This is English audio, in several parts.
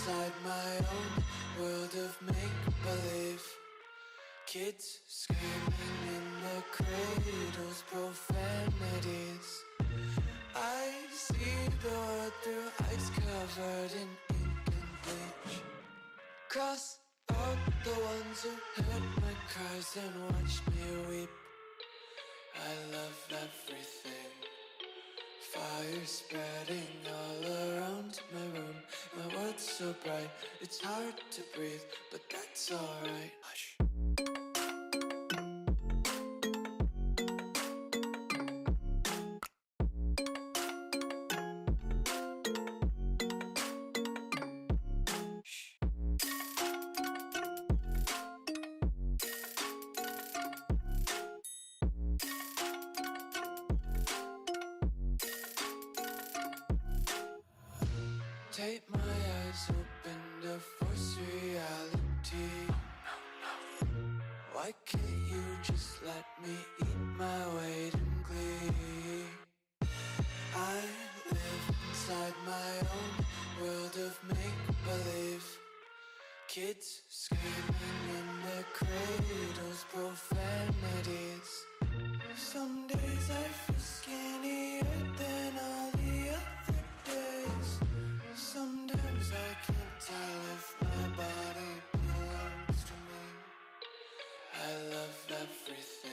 inside my own world of make-believe. Kids screaming in the cradles, profanities. I see the world through eyes covered in ink and bleach. Cross out the ones who heard my cries and watched me weep. I love everything. Fire spreading all around my room. My world's so bright, it's hard to breathe, but that's alright. Hush. Take my eyes open of make-believe. Kids screaming in their cradles, profanities. Some days I feel skinnier than all the other days. Sometimes I can't tell if my body belongs to me. I love everything.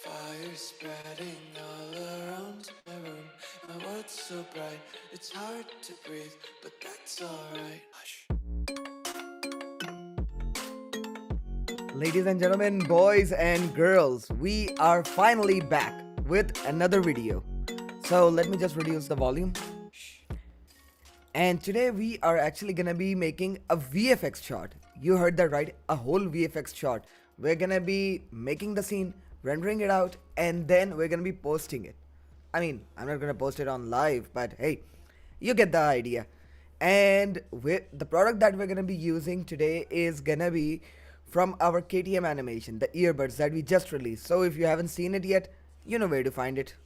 Fire spreading all around my room. My world's so bright, it's hard to breathe, but that's alright. Hush. Ladies and gentlemen, boys and girls, we are finally back with another video. So let me just reduce the volume. And today we are actually gonna be making a VFX shot. You heard that right, a whole VFX shot. We're gonna be making the scene, rendering it out, and then we're gonna be posting it. I mean, I'm not gonna post it on live, but hey, you get the idea. And the product that we're gonna be using today is gonna be from our KTM animation, the earbuds that we just released. So if you haven't seen it yet, you know where to find it.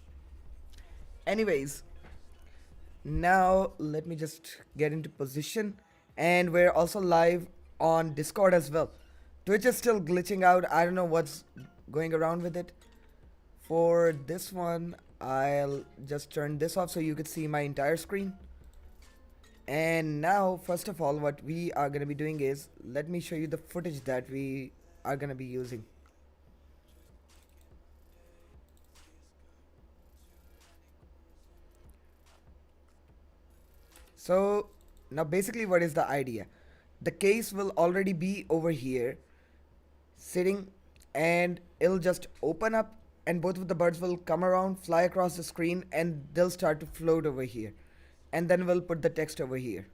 Anyways, now let me just get into position, and we're also live on Discord as well. Twitch is still glitching out. I don't know what's going around with it. For this one, I'll just turn this off so you could see my entire screen. And now, first of all, what we are going to be doing is, let me show you the footage that we are going to be using. So now basically what is the idea? The case will already be over here sitting, and it'll just open up and both of the birds will come around, fly across the screen, and they'll start to float over here. And then we'll put the text over here.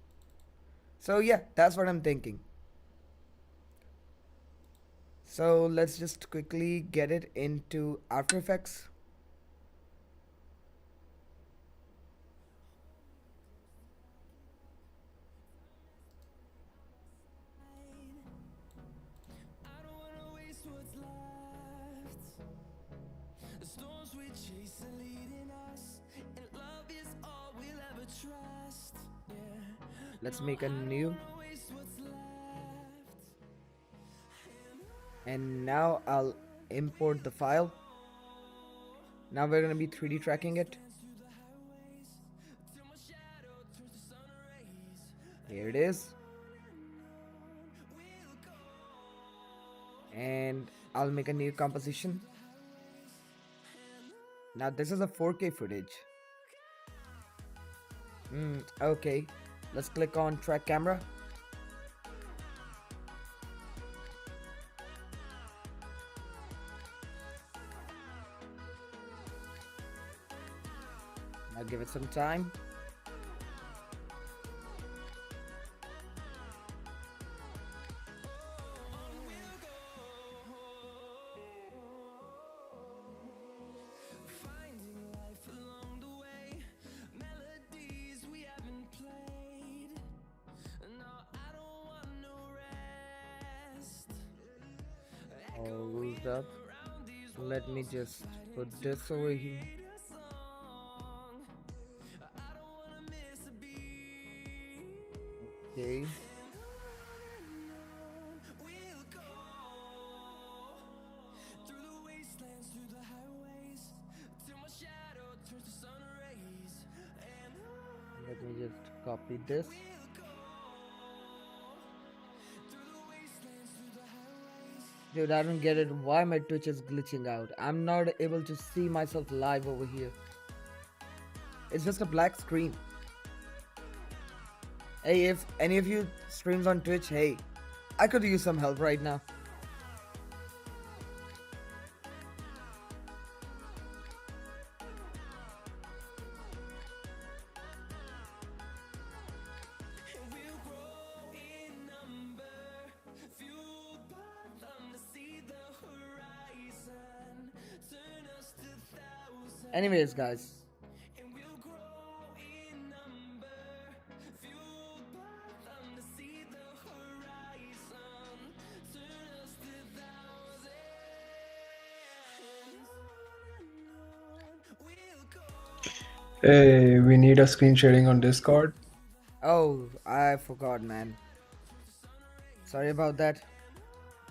So yeah, that's what I'm thinking. So let's just quickly get it into After Effects. Let's make a new. And now I'll import the file. Now we're going to be 3D tracking it. Here it is. And I'll make a new composition. Now this is a 4K footage. Okay. Let's click on track camera. I'll give it some time. Hold up. Let me just put this over here. Okay. Let me just copy this. Dude, I don't get it. Why my Twitch is glitching out? I'm not able to see myself live over here. It's just a black screen. Hey, if any of you streams on Twitch, hey, I could use some help right now. Anyways, guys. Hey, we need a screen sharing on Discord. Oh, I forgot, man. Sorry about that.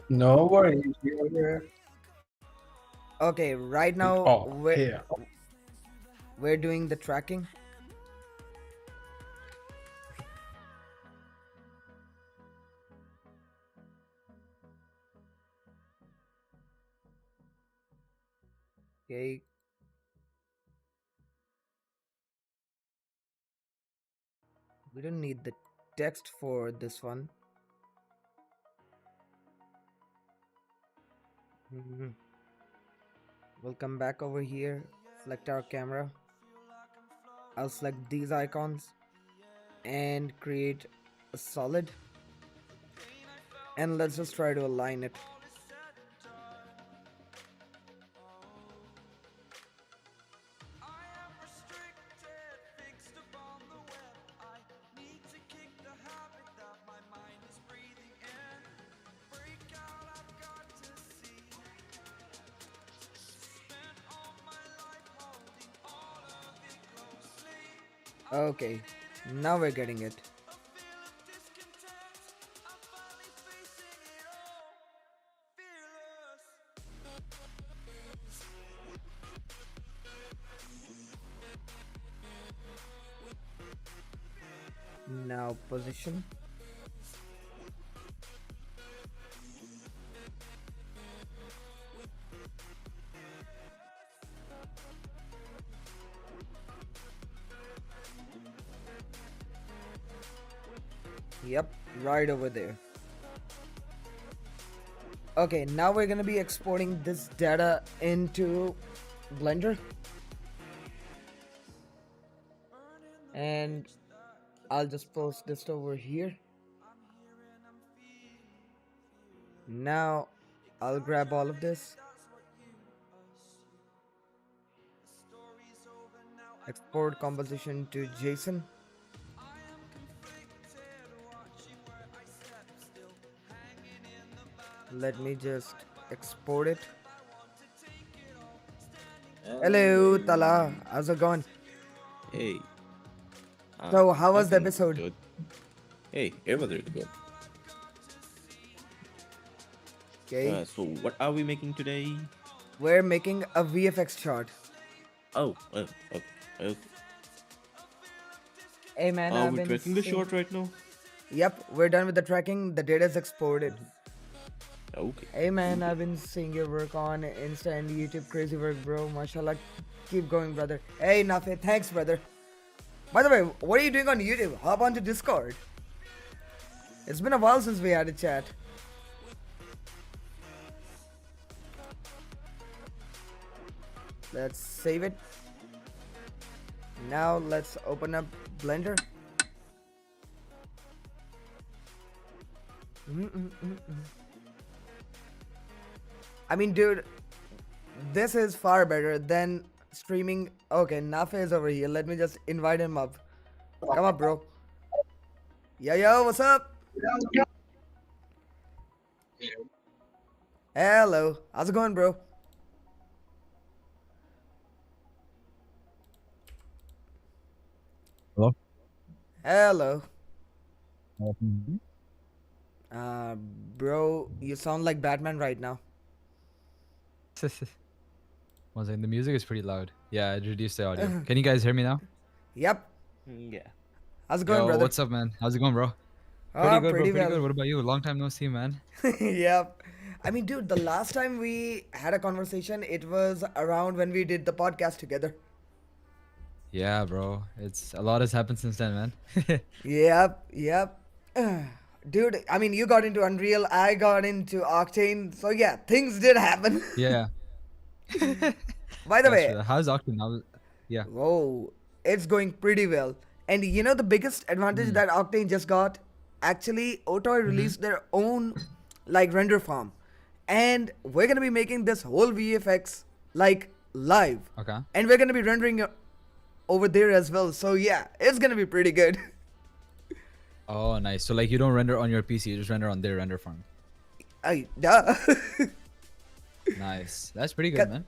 No worries. You're here. Okay, right now Oh, here. we're doing the tracking. Okay. We don't need the text for this one. Mhm. We'll come back over here, select our camera. I'll select these icons and create a solid. And let's just try to align it. Okay, now we're getting it. Now position. Yep, right over there. Okay, now we're gonna be exporting this data into Blender. And I'll just post this over here. Now I'll grab all of this, export composition to JSON. Let me just export it. Hello, Tala. How's it going? Hey. So, how was the Nothing episode? good. Hey, it was really good. Okay, So what are we making today? we're making a VFX chart. Oh, okay. Hey man, Are I've we been tracking the seeing... shot right now? Yep, we're done with the tracking. The data is exported. Okay. Hey man, I've been seeing your work on Insta and YouTube. Crazy work, bro. Mashallah. Keep going, brother. Hey, Nafe. Thanks, brother. By the way, what are you doing on YouTube? Hop onto Discord. It's been a while since we had a chat. Let's save it. Now let's open up Blender. I mean, dude, this is far better than streaming. Okay, Nafe is over here. Let me just invite him up. Come up, bro. Yo, what's up? Hello. How's it going, bro? Hello? Hello. Mhm. Uh, bro, you sound like Batman right now. One second, the music is pretty loud. Yeah, I reduced the audio. Can you guys hear me now? Yep. Yeah. How's it going, Yo, brother? what's up, man? How's it going, bro? Pretty Ah, good, bro. pretty Pretty well. good. What about you? Long time no see, man. Yep. I mean, dude, the last time we had a conversation, it was around when we did the podcast together. Yeah, bro. It's a lot has happened since then, man. Yep. Dude, I mean, you got into Unreal, I got into Octane, so yeah, things did happen. Yeah. By the That's way, true. How's Octane now? Yeah. whoa, it's going pretty well. And you know the biggest advantage Mm. that Octane just got? Actually, Otoy Mm-hmm. released their own like render farm. And we're gonna be making this whole VFX like live. Okay. And we're gonna be rendering it over there as well. So yeah, it's gonna be pretty good. Oh, nice. So like you don't render on your PC, you just render on their render farm. Duh. Nice. That's pretty good, Cut. man.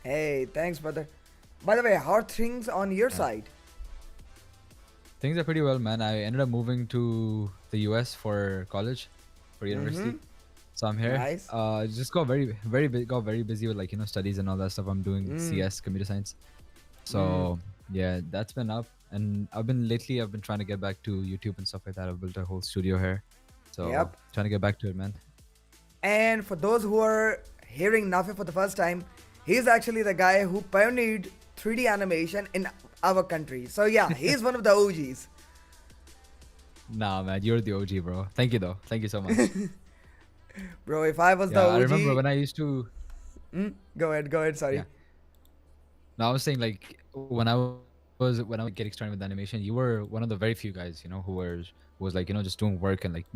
Hey, thanks, brother. By the way, how are things on your side? Things are pretty well, man. I ended up moving to the US for college, for university. Mm-hmm. So I'm here. Nice. Just got got very busy with like studies and all that stuff. I'm doing Mm. CS, computer science. Mm. So yeah, that's been up. And I've been trying to get back to YouTube and stuff like that. I've built a whole studio here. So Yep. trying to get back to it, man. And for those who are hearing Nafi for the first time, he's actually the guy who pioneered 3D animation in our country. So yeah, he's one of the OGs. Nah, man, you're the OG, bro. Thank you though. Thank you so much. Bro, if I was the Yeah, I remember OG, when I used to. go ahead, Yeah. sorry. No, I was saying like when I was getting started with animation, you were one of the very few guys, who was like just doing work and like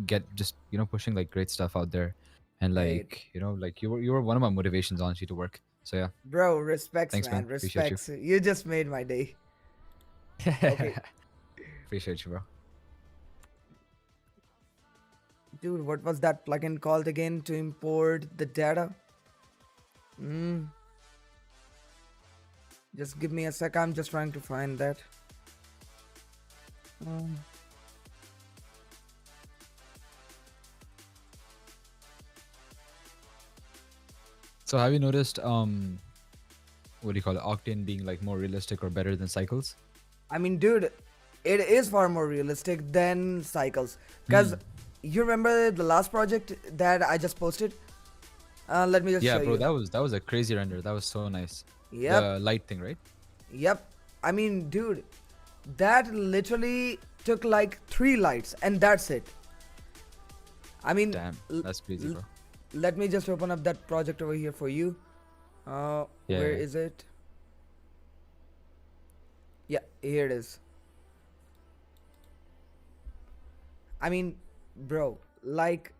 pushing like great stuff out there, and Hey, like like you were one of my motivations honestly to work. So yeah, bro, respects, thanks, man. man, Appreciate you. respects. You just made my day. Okay, Appreciate you, bro. dude, what was that plugin called again to import the data? Just give me a sec. I'm just trying to find that. Um, So have you noticed what do you call it, Octane being like more realistic or better than Cycles? I mean, dude, it is far more realistic than Cycles. Because you remember the last project that I just posted? Let me just Yeah, show bro, you. that was a crazy render. That was so nice. Yep, The light thing, right? yep. I mean, dude, that literally took like 3 lights and that's it. I mean, Damn, that's crazy, bro. let me just open up that project over here for you. Yeah, Where yeah. is it? Yeah, here it is. I mean, bro, like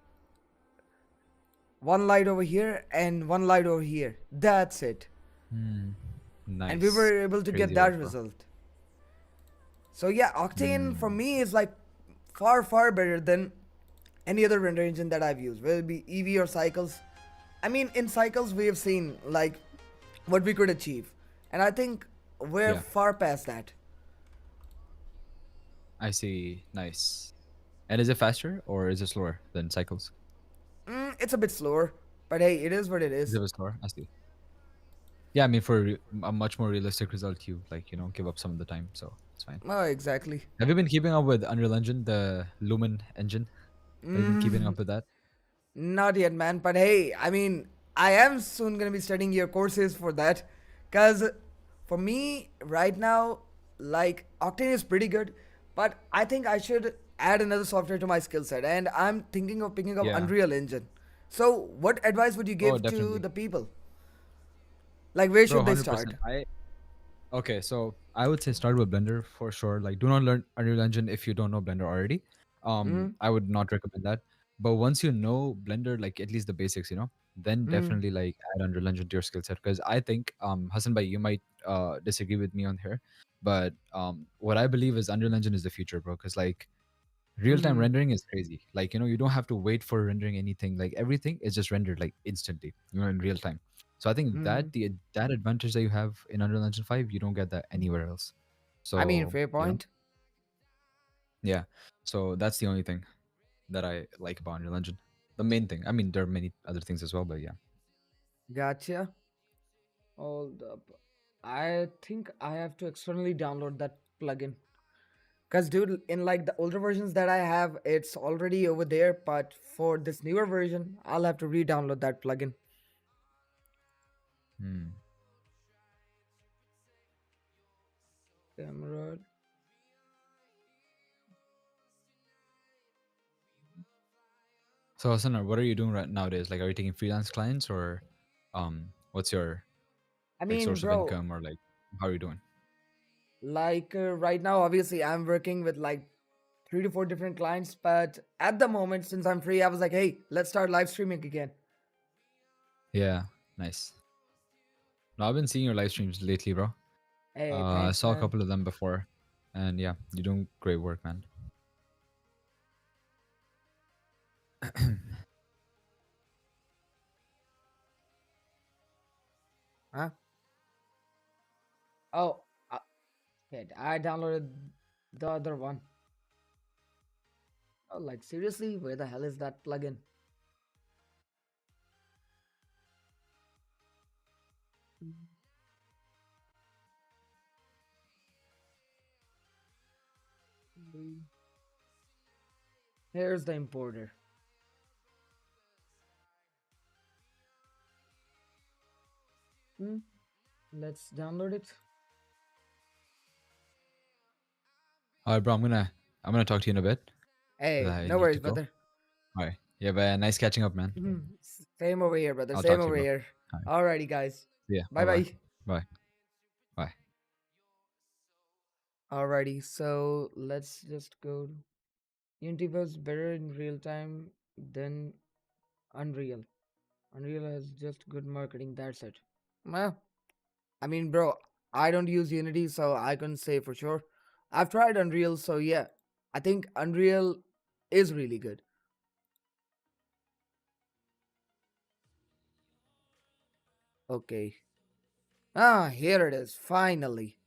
one light over here and one light over here. That's it. And we Nice. were able to get Crazy that work, bro. result. So yeah, Octane for me is like far, far better than any other render engine that I've used, whether it be EV or Cycles. I mean, in Cycles, we have seen like what we could achieve. And I think we're Yeah. far past that. I see. Nice. And is it faster or is it slower than Cycles? It's a bit slower, but hey, it is what it Is is. it a bit slower? I see. Yeah, I mean for a much more realistic result, you like give up some of the time, so it's fine. Oh, exactly. Have you been keeping up with Unreal Engine, the Lumen engine? Have you been keeping up with that? Not yet, man. But hey, I mean, I am soon gonna be studying your courses for that. Cause for me, right now, like Octane is pretty good, but I think I should add another software to my skill set, and I'm thinking of picking up Yeah. Unreal Engine. So, what advice would you Oh, give to definitely. the people? Like, where Bro, should they start? 100%. Okay, so I would say start with Blender for sure. Like, do not learn Unreal Engine if you don't know Blender already. I would not recommend that. But once you know Blender, like at least the basics, then Mm, definitely like add Unreal Engine to your skill set. Because I think, Hassan Bhai, you might disagree with me on here, but what I believe is Unreal Engine is the future, bro. Because like real-time mm, rendering is crazy. Like you don't have to wait for rendering anything. Like everything is just rendered like instantly, in real time. So I think mm. that advantage that you have in Unreal Engine 5, you don't get that anywhere else. I mean, So fair point. yeah. So that's the only thing that I like about Unreal Engine. The main thing. I mean, there are many other things as well, but yeah. Gotcha. Hold up. I think I have to externally download that plugin. Cause dude, in like the older versions that I have, it's already over there. But for this newer version, I'll have to re-download that plugin. Hmm. Camera. So Hassan, what are you doing right nowadays? Like, are you taking freelance clients or, what's your I like mean, source of bro, income or like how are you doing? like right now, obviously, I'm working with like 3 to 4 different clients. But at the moment, since I'm free, I was like, hey, let's start live streaming again. Yeah, nice. No, I've been seeing your live streams lately, bro. Hey, I thanks, saw a man. couple of them before, and yeah, you're doing great work, man. Huh? Oh, shit, I downloaded The other one. Oh, like seriously, where the hell is that plugin? Here's the importer. Hmm, let's download it. All right, bro. I'm gonna talk to you in a bit. 'Cause Hey, I no need worries, to go. brother. All right. Yeah, but nice catching up, man. Same over here, brother. I'll Same talk to you, over bro. here. All right. Alrighty, guys. See ya. Bye Bye bye. bye. Bye. Bye. Alrighty, so let's just go. Unity was better in real time than Unreal. Unreal has just good marketing. That's it. Well, I mean, bro, I don't use Unity, so I can say for sure. I've tried Unreal, so yeah, I think Unreal is really good. Okay. Ah, here it is. Finally.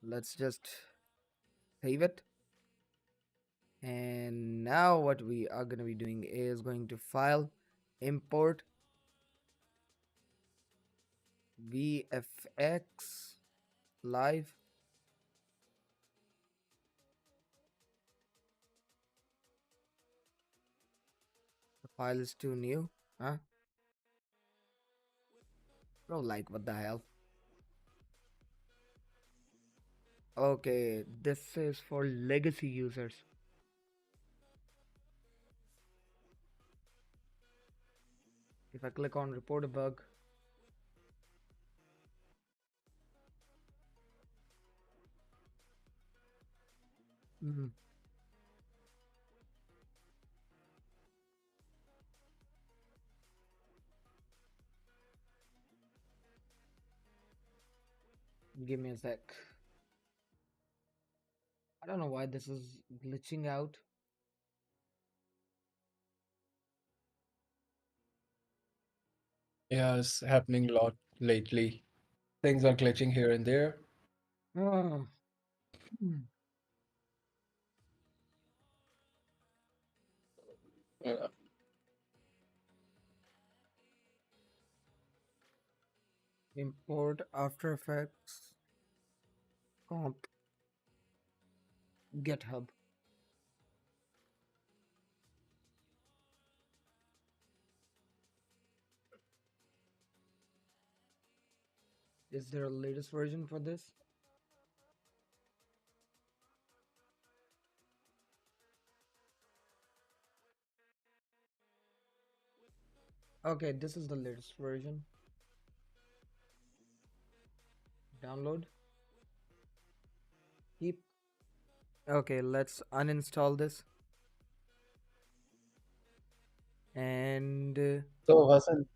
Let's just save it. And now what we are going to be doing is going to file, import VFX live. The file is too new. Huh? Bro, like what the hell? Okay, this is for legacy users. If I click on report a bug, mhm, give me a sec. I don't know why this is glitching out. Yeah, it's happening a lot lately. Things are glitching here and there. Ah, hmm. Uh, Import After Effects comp GitHub. Is there a latest version for this? Okay, this is the latest version. Download. Keep. Okay, let's uninstall this. And So, Hassan,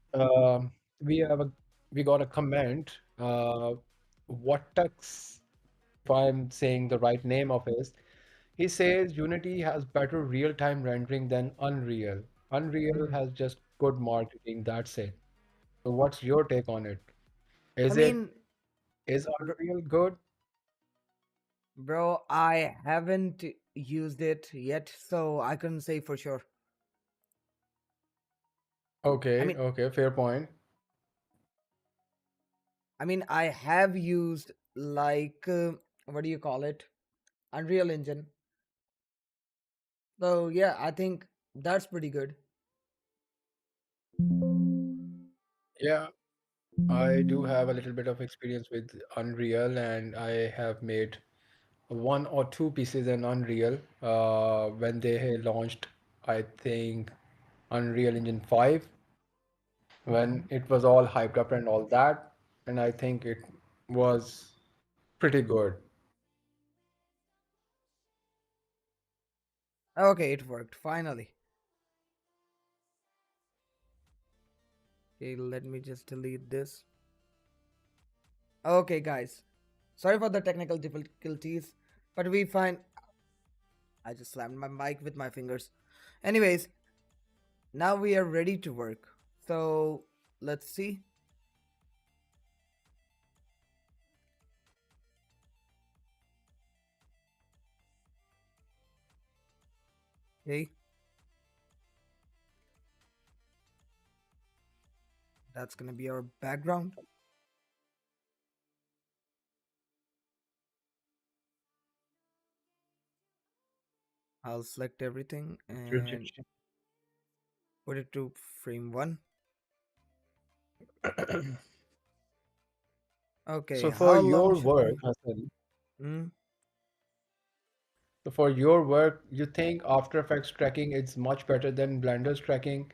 we have a we got a comment. Vortex, if I'm saying the right name of his, he says Unity has better real-time rendering than Unreal. Unreal mhm. has just good marketing, that's it. So, what's your take on it? I Is it mean, is br- Unreal good? bro, I haven't used it yet, so I couldn't say for sure. I Okay, mean, okay, fair point. I have used like what do you call it? Unreal Engine. So yeah, I think that's pretty good. Yeah, I do have a little bit of experience with Unreal, and I have made one or two pieces in Unreal when they launched, I think, Unreal Engine 5, when it was all hyped up and all that. And I think it was pretty good. Okay, it worked finally. Okay, let me just delete this. Okay, guys. Sorry for the technical difficulties, but we find I just slammed my mic with my fingers. Anyways, now we are ready to work. So let's see. Okay, that's gonna be our background. I'll select everything and put it to frame 1. Okay, So for how long your should work, we? Hassan, Mm, so for your work, you think After Effects tracking is much better than Blender's tracking,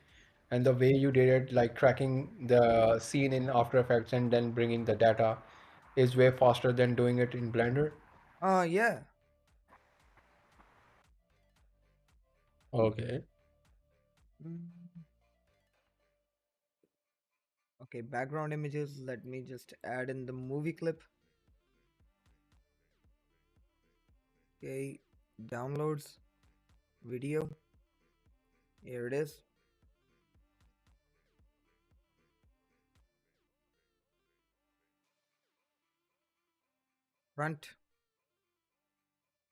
and the way you did it, like tracking the scene in After Effects and then bringing the data, is way faster than doing it in Blender? yeah. Okay. Mm, okay, background images. Let me just add in the movie clip. Okay, downloads, video. Here it is. Front.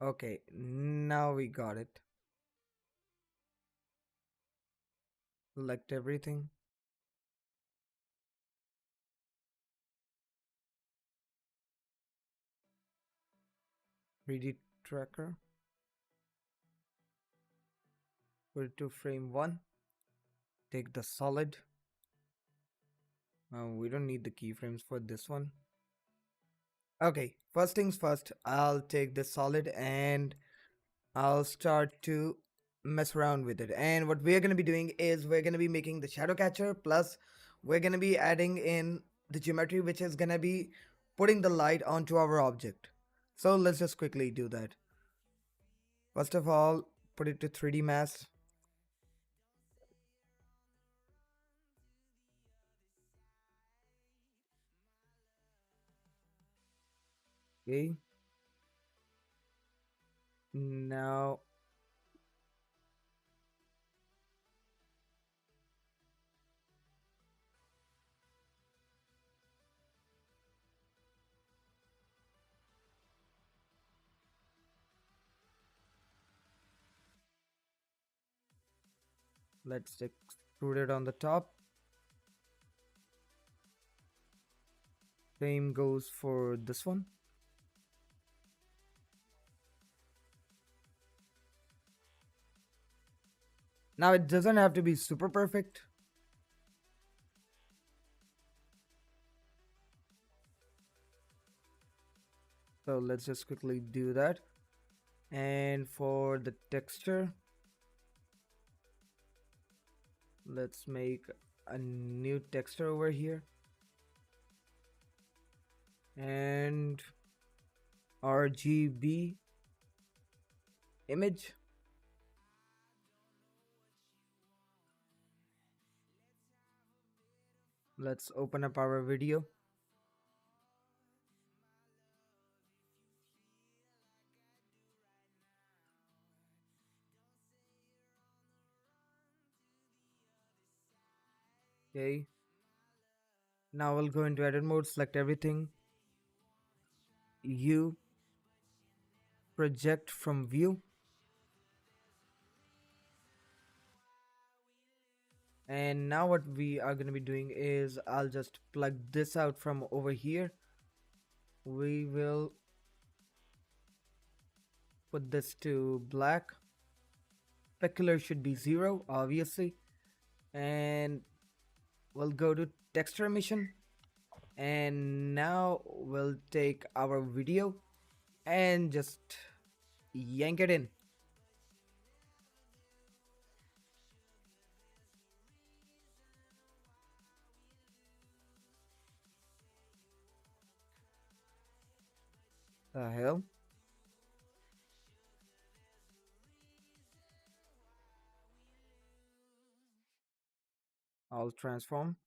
Okay, now we got it. Select everything. Read tracker. Put it to frame 1. Take the solid. We don't need the keyframes for this one. Okay, first things first, I'll take the solid and I'll start to mess around with it. And what we're going to be doing is we're going to be making the shadow catcher, plus we're going to be adding in the geometry, which is going to be putting the light onto our object. So let's just quickly do that. First of all, put it to 3D mass. Okay, now let's extrude it on the top. Same goes for this one. Now it doesn't have to be super perfect. So let's just quickly do that. And for the texture, let's make a new texture over here. And RGB image. Let's open up our video. Okay. Now we'll go into edit mode, select everything. You project from view. And now what we are going to be doing is I'll just plug this out from over here. We will put this to black. Specular should be 0, obviously. And we'll go to texture emission. And now we'll take our video and just yank it in. The hell? I'll transform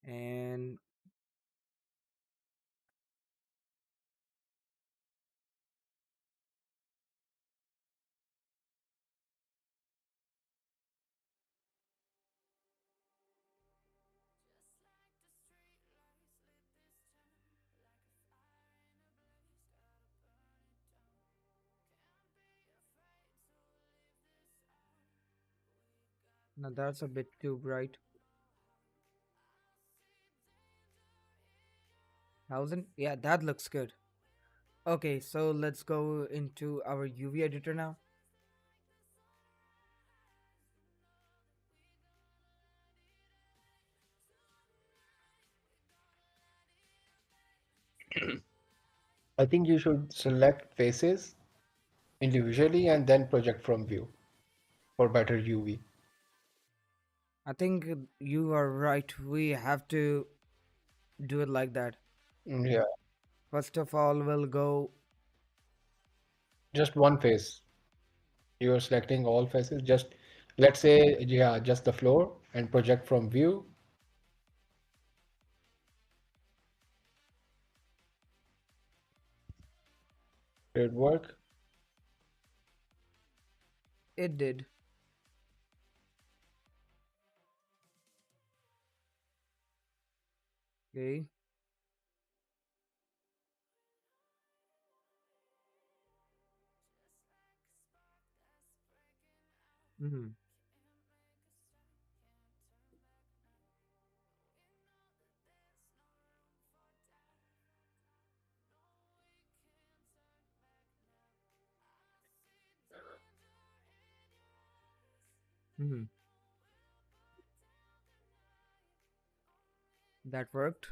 and Now that's a bit too bright. 1000? Yeah, that looks good. Okay, so let's go into our UV editor now. I think you should select faces individually and then project from view for better UV. I think you are right. We have to do it like that. Yeah, First of all, we'll go. just one face. You're selecting all faces. Just let's say, yeah, just the floor and project from view. Did it work? It did. Okay. Hmm. Hmm. That worked.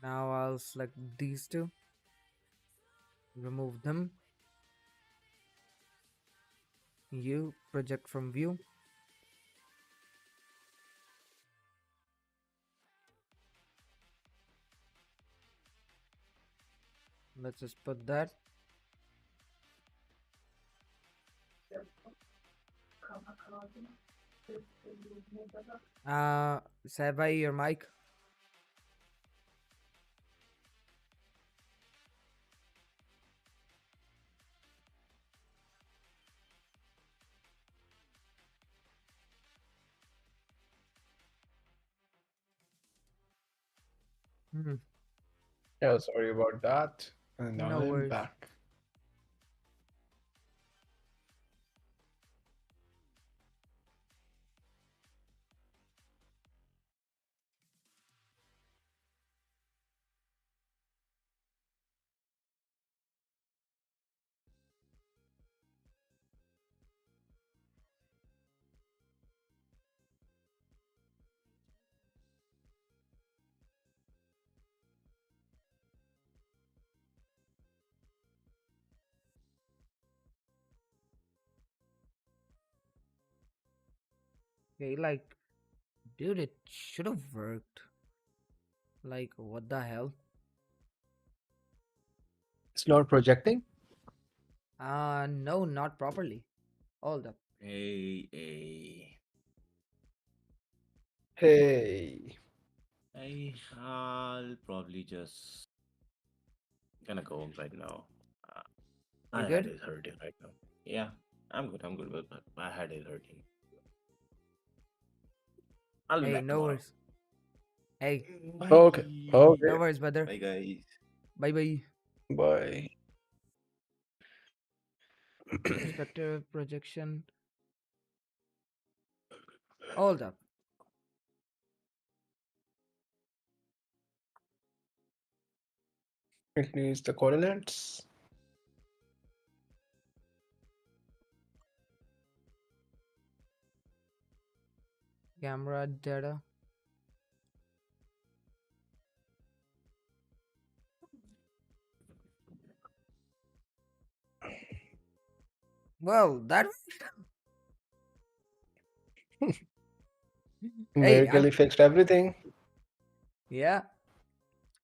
Now I'll select these two, remove them. You project from view. Let's just put that. Sabai, your mic. Hmm. Yeah, sorry about that. And No I'm worries. back. Okay, like, dude, it should have worked. Like, what the hell? It's not projecting. No, not properly. Hold up. Hey. Hey, I'll probably just gonna go right now. Uh, You my head good? is hurting right now. Yeah, I'm good. I'm good, but my head is hurting. I'll be Hey, back no tomorrow. worries. Hey, okay, Bye. okay, no worries, brother. Bye, guys. Bye bye. bye. Perspective projection. Hold up. It needs the coordinates. Camera data. Well, that. Hey, Miracle fixed everything. yeah.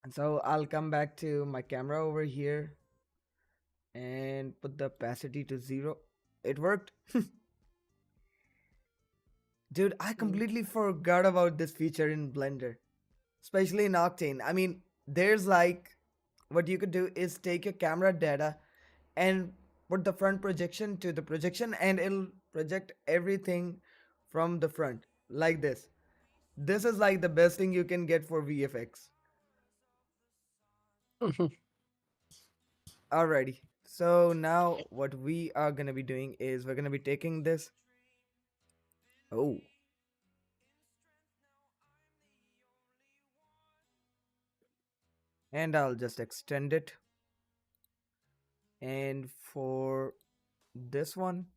So I'll come back to my camera over here and put the opacity to 0. It worked. Dude, I completely forgot about this feature in Blender, especially in Octane. I mean, there's like what you could do is take your camera data and put the front projection to the projection, and it'll project everything from the front like this. This is like the best thing you can get for VFX. Alrighty. So now what we are gonna be doing is we're gonna be taking this. Oh, and I'll just extend it. And for this one,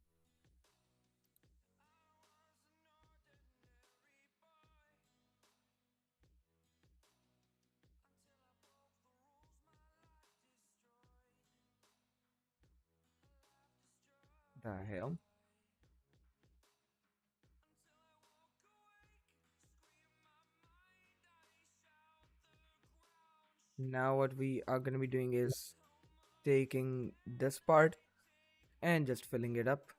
the hell. Now what we are gonna be doing is taking this part and just filling it up.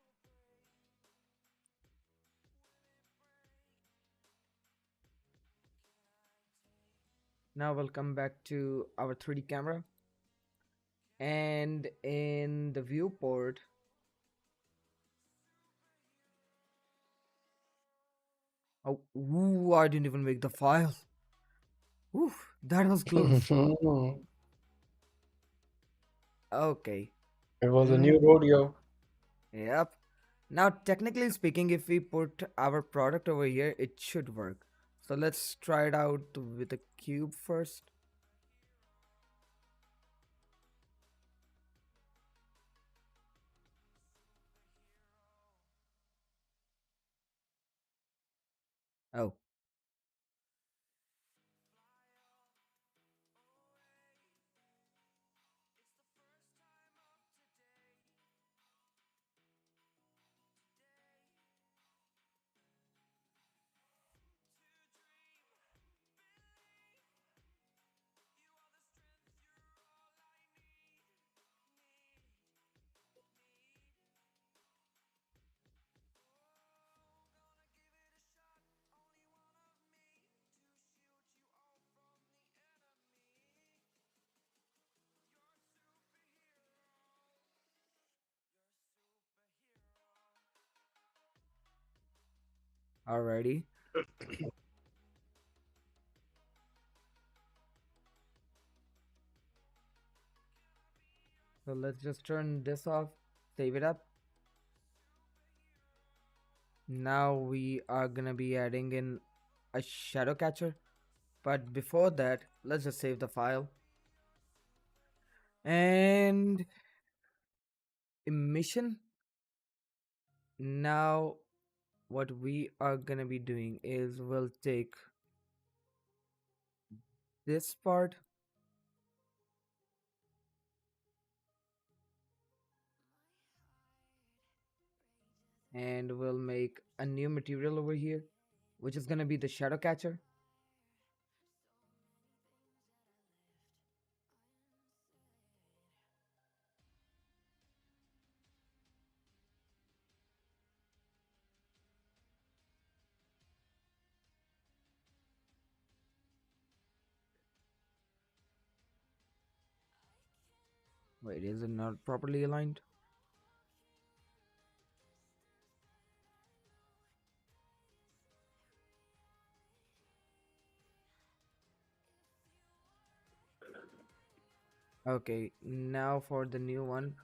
Now we'll come back to our 3D camera, and in the viewport, oh, ooh, I didn't even make the file. Ooh, that was close. It Okay. was a new Mm, rodeo. yep. Now, technically speaking, if we put our product over here, it should work. So let's try it out with a cube first. Oh, alrighty. So let's just turn this off, save it up. Now we are gonna be adding in a shadow catcher. But before that, let's just save the file. And emission. Now what we are gonna be doing is we'll take this part and we'll make a new material over here, which is gonna be the shadow catcher. Wait, is it not properly aligned? Okay, now for the new one,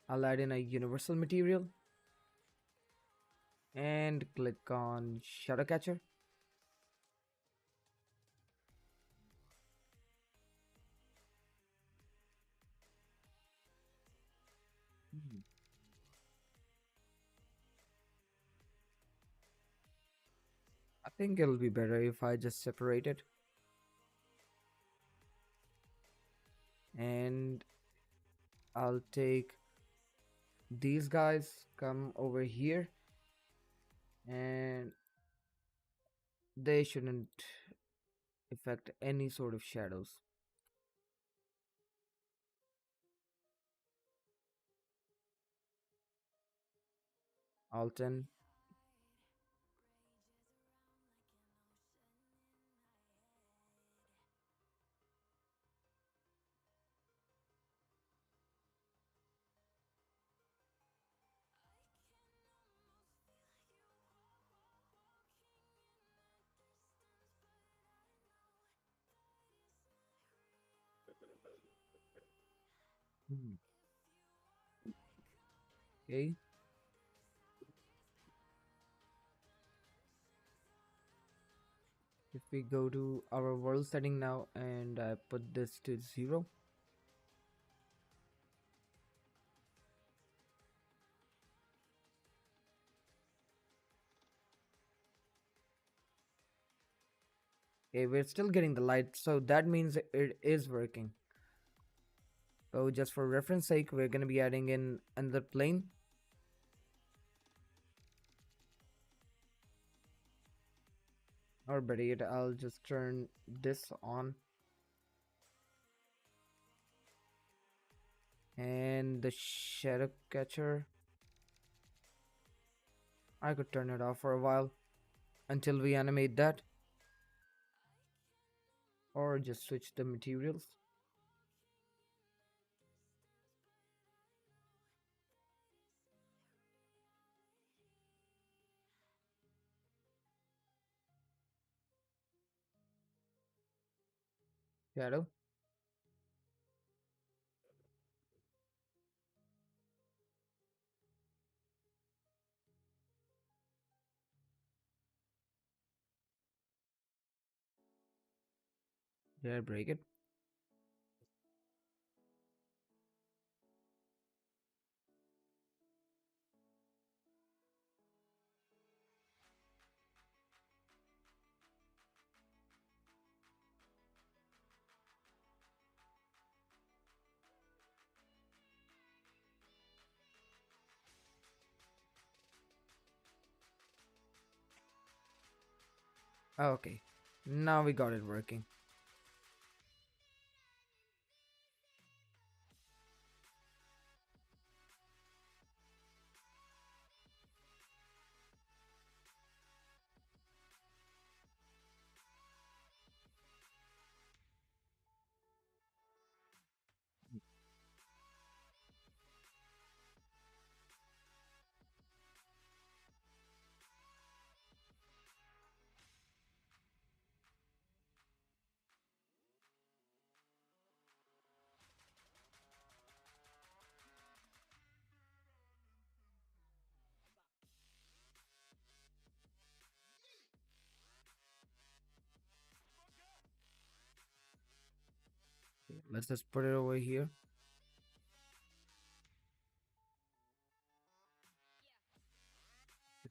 I'll add in a universal material and click on shadow catcher. Hmm. I think it'll be better if I just separate it. And I'll take these guys, come over here, and they shouldn't affect any sort of shadows. Alt N. Hmm. Okay. If we go to our world setting now and I put this to 0. Okay, we're still getting the light, so that means it is working. So just for reference sake, we're going to be adding in another plane. Or better yet, I'll just turn this on. And the shadow catcher, I could turn it off for a while until we animate that. Or just switch the materials. Shadow. Did I break it? Okay, now we got it working. Let's just put it over here.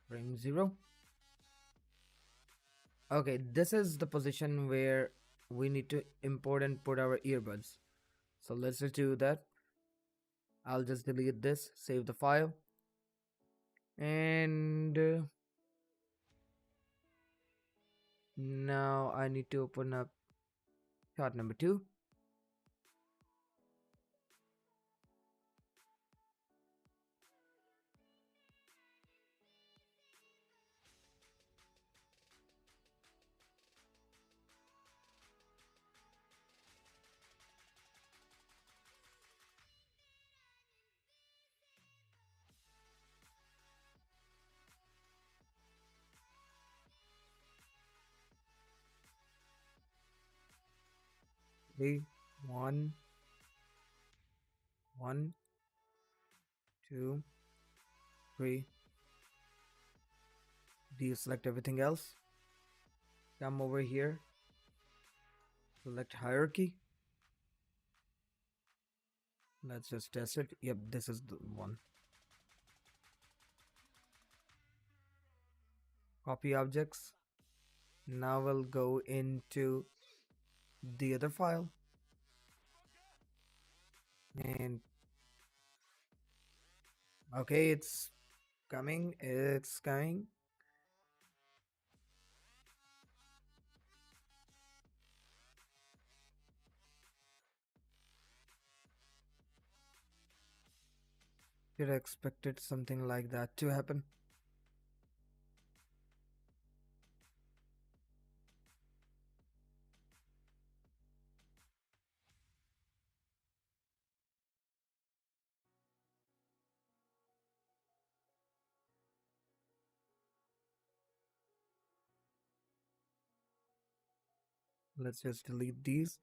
Frame 0. Okay, this is the position where we need to import and put our earbuds. So let's just do that. I'll just delete this, save the file. And now I need to open up shot number 2. Okay, 1, 1, 2, 3. Deselect everything else. Come over here. Select hierarchy. Let's just test it. Yep, this is the one. Copy objects. Now we'll go into the other file. And okay, it's coming. It's coming. You'd expected something like that to happen. Let's just delete these.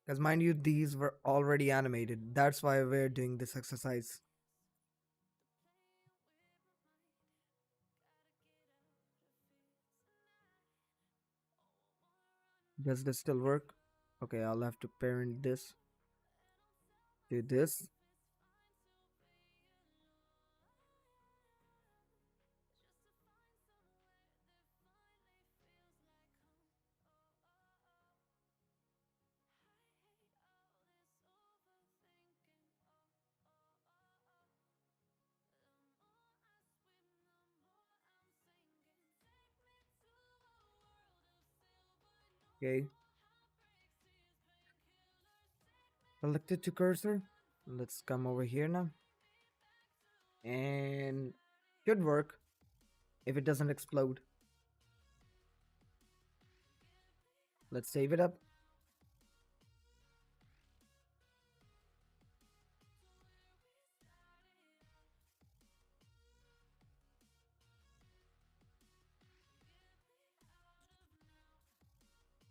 Because mind you, these were already animated. That's why we're doing this exercise. Does this still work? Okay, I'll have to parent this to this. Okay, selected to cursor. Let's come over here now. And should work if it doesn't explode. Let's save it up.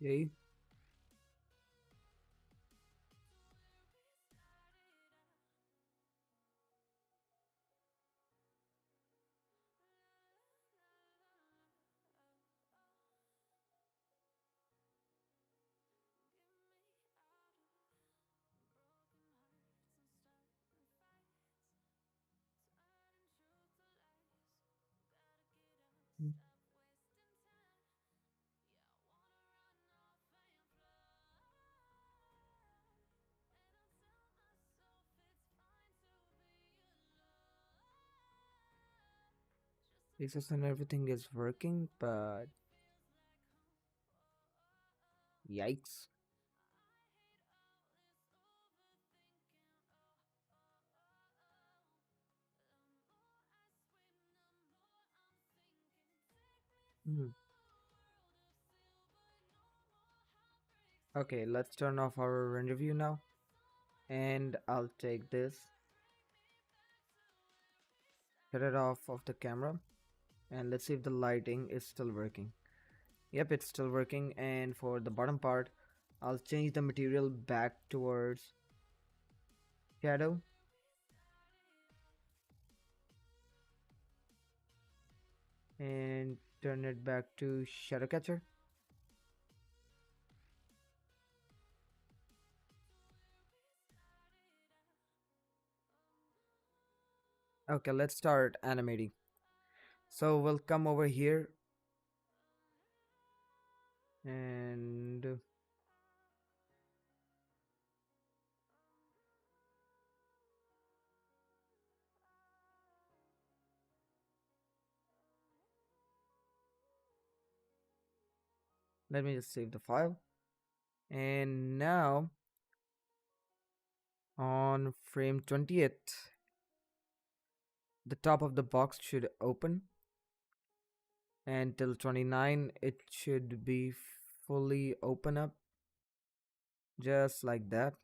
Okay. Mm. Access and everything is working, but yikes. Hmm. Okay, let's turn off our render view now. And I'll take this, shut it off of the camera, and let's see if the lighting is still working. Yep, it's still working. And for the bottom part, I'll change the material back towards shadow. And turn it back to shadow catcher. Okay, let's start animating. So we'll come over here and let me just save the file. And now on frame 20th, the top of the box should open, and till 29 it should be fully open up, just like that.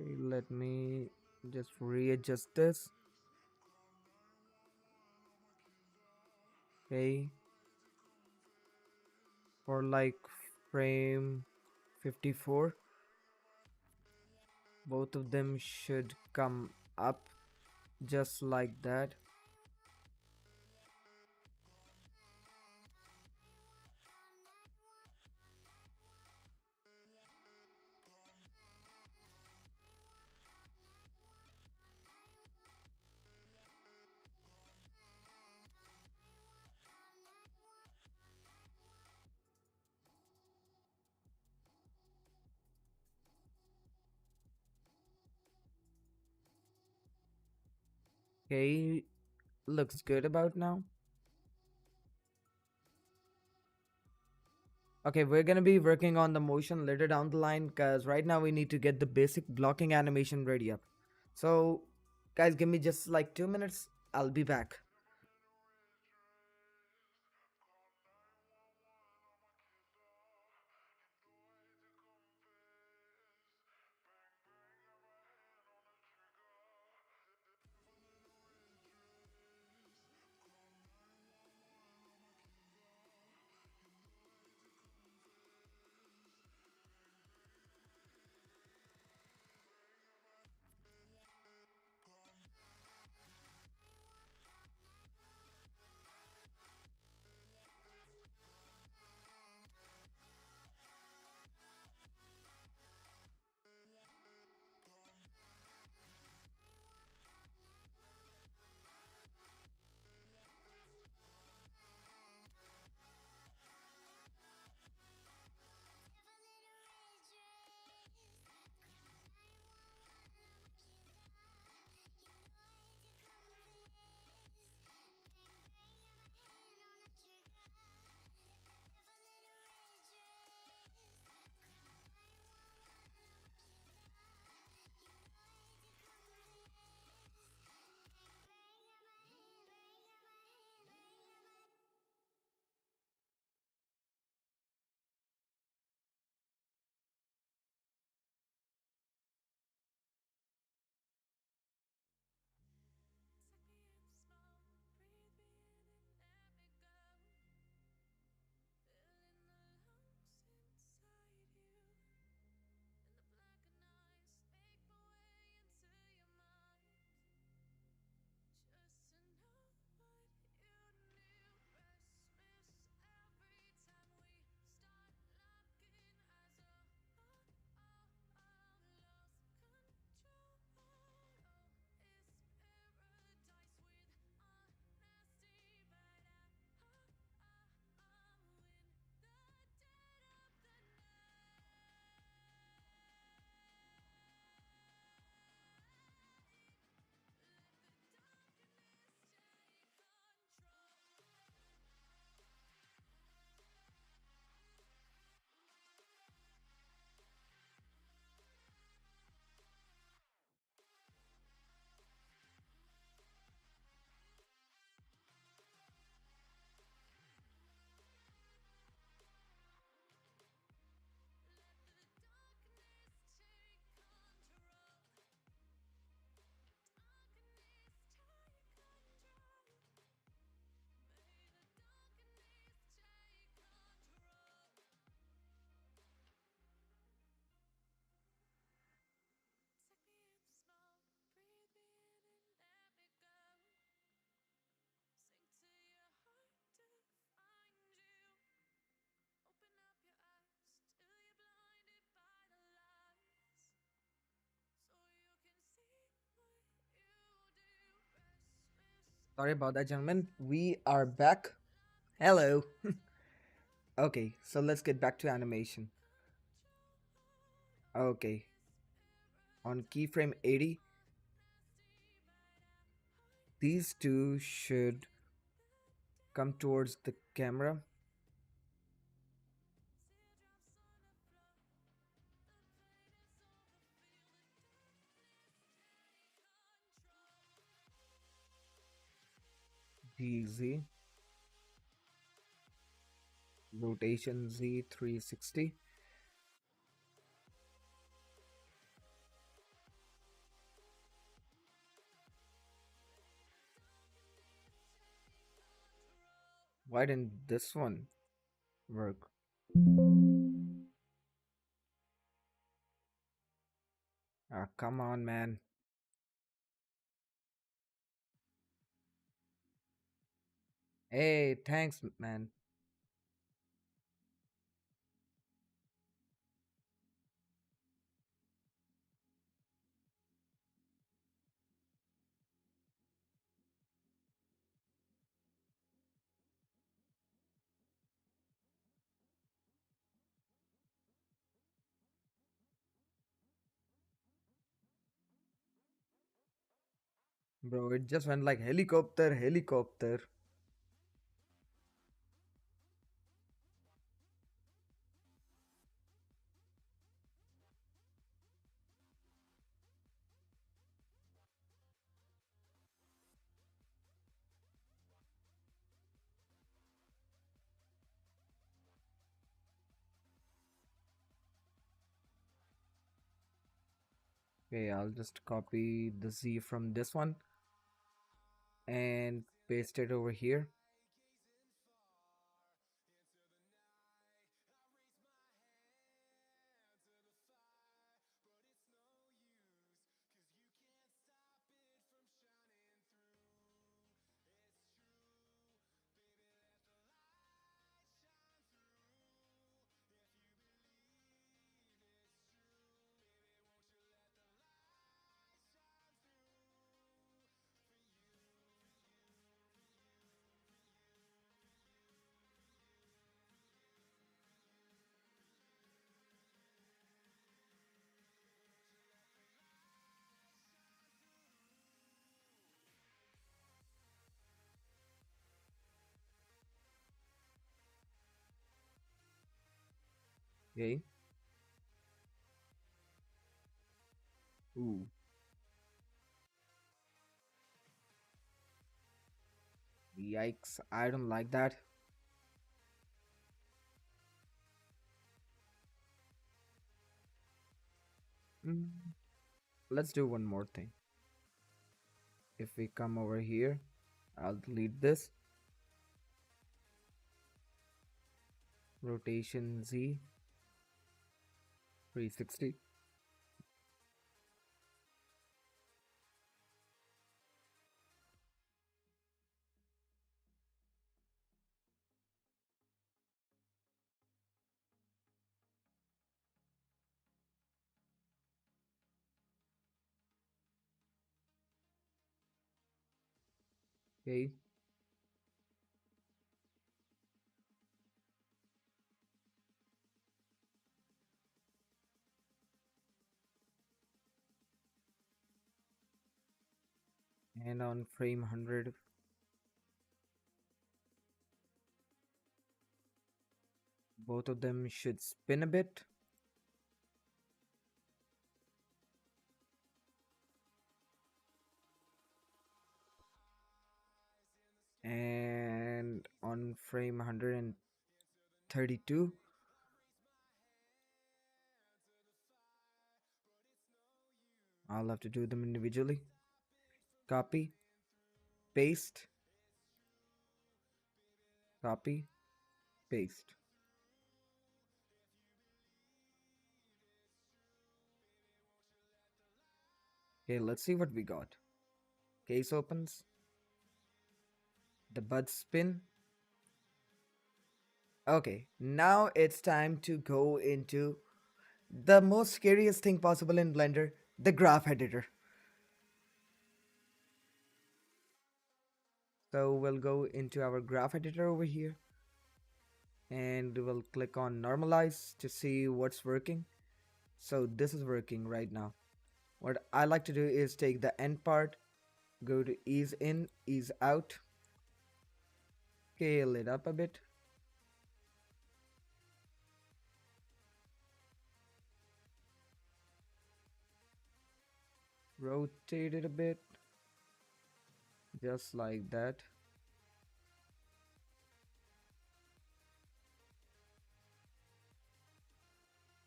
Okay, let me just readjust this. Okay, for like frame 54, both of them should come up just like that. Okay, looks good about now. Okay, we're gonna be working on the motion later down the line, because right now we need to get the basic blocking animation ready up. So guys, give me just like 2 minutes, I'll be back. Sorry about that, gentlemen. We are back. Hello. Okay, so let's get back to animation. Okay. On keyframe 80, these two should come towards the camera. DZ. Rotation Z 360. Why didn't this one work? Ah, come on, man. Hey, thanks, man. Bro, it just went like helicopter, helicopter. Okay, I'll just copy the Z from this one and paste it over here. Okay. Ooh. Yikes, I don't like that. Mm, Let's do one more thing. If we come over here, I'll delete this. Rotation Z 360. Okay. And on frame 100, both of them should spin a bit. And on frame 132, I'll have to do them individually. Copy, paste, copy, paste. Okay, let's see what we got. Case opens, the buds spin. Okay, now it's time to go into the most scariest thing possible in Blender, the graph editor. So we'll go into our graph editor over here and we'll click on normalize to see what's working. So this is working right now. What I like to do is take the end part, go to ease in, ease out, scale it up a bit. Rotate it a bit, just like that.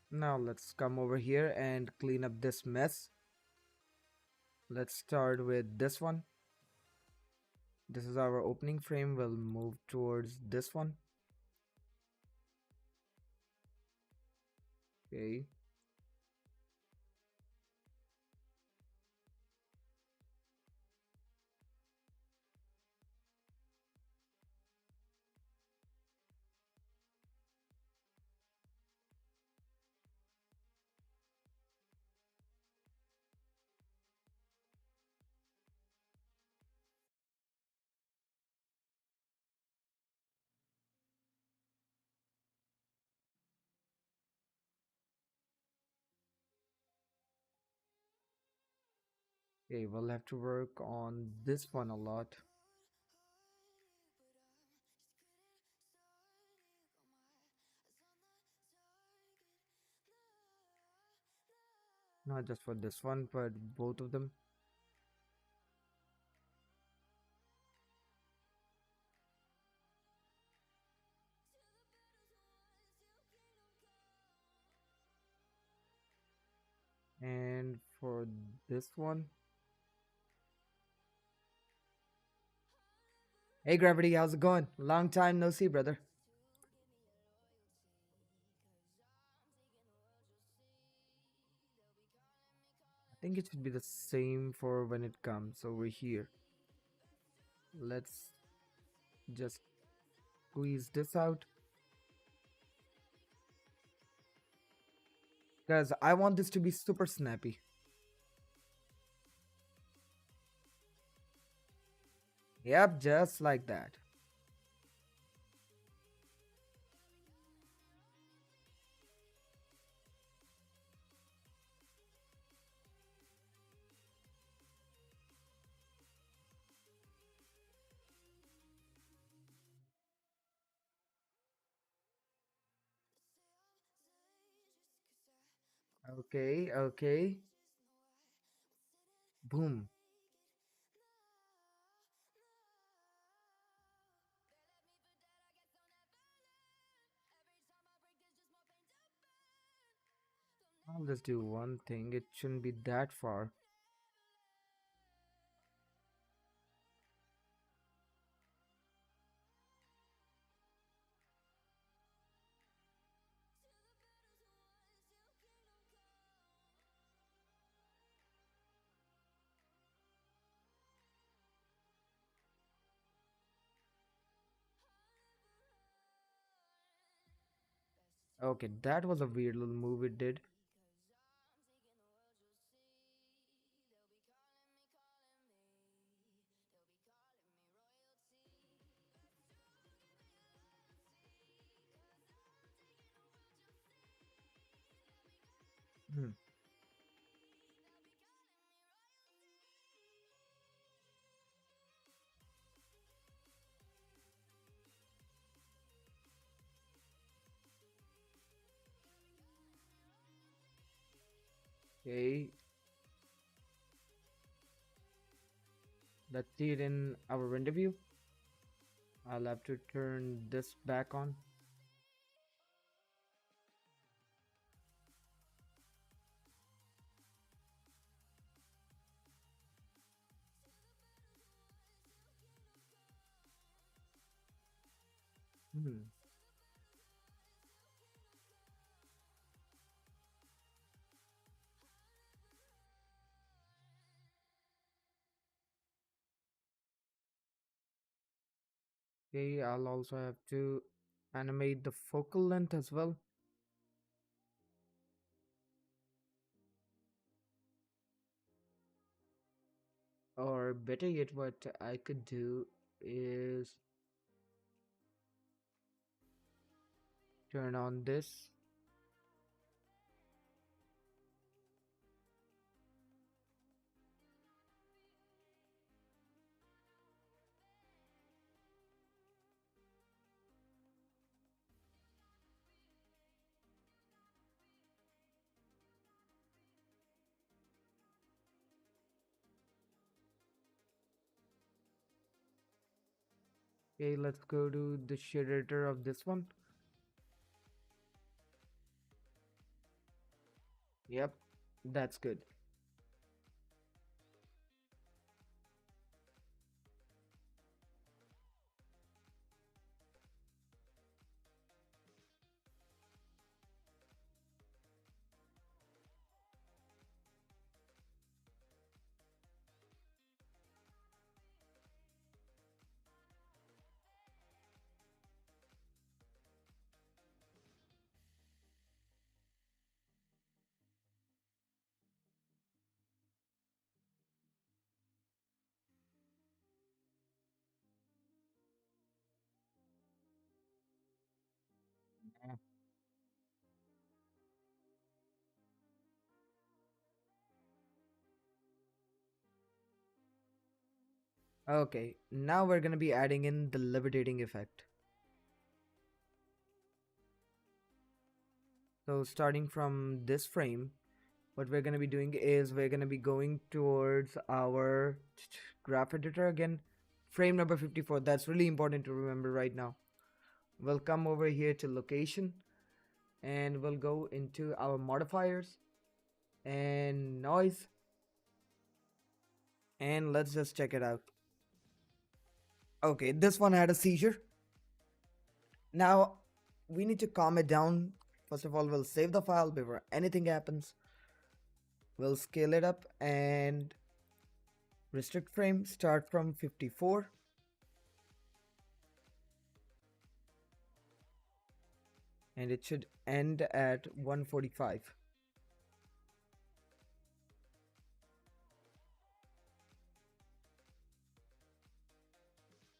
Now let's come over here and clean up this mess. Let's start with this one. This is our opening frame. We'll move towards this one. Okay. Okay, we'll have to work on this one a lot. Not just for this one, but both of them. And for this one. Hey Gravity, how's it going? Long time no see, brother. I think it should be the same for when it comes over here. Let's just squeeze this out. Because I want this to be super snappy. Yep, just like that. Okay, okay. Boom. I'll just do one thing. It shouldn't be that far. Okay, that was a weird little move it did. Hmm. Okay, let's see it in our render view. I'll have to turn this back on. Hmm. Okay, I'll also have to animate the focal length as well. Or better yet, what I could do is turn on this. Okay, let's go to the shade editor of this one. Yep, that's good. Okay, now we're gonna be adding in the levitating effect. So starting from this frame, what we're gonna be doing is we're gonna be going towards our graph editor again. Frame number 54, that's really important to remember right now. We'll come over here to location and we'll go into our modifiers and noise, and let's just check it out. Okay, this one had a seizure. Now we need to calm it down. First of all, we'll save the file before anything happens. We'll scale it up and restrict frame start from 54 and it should end at 145.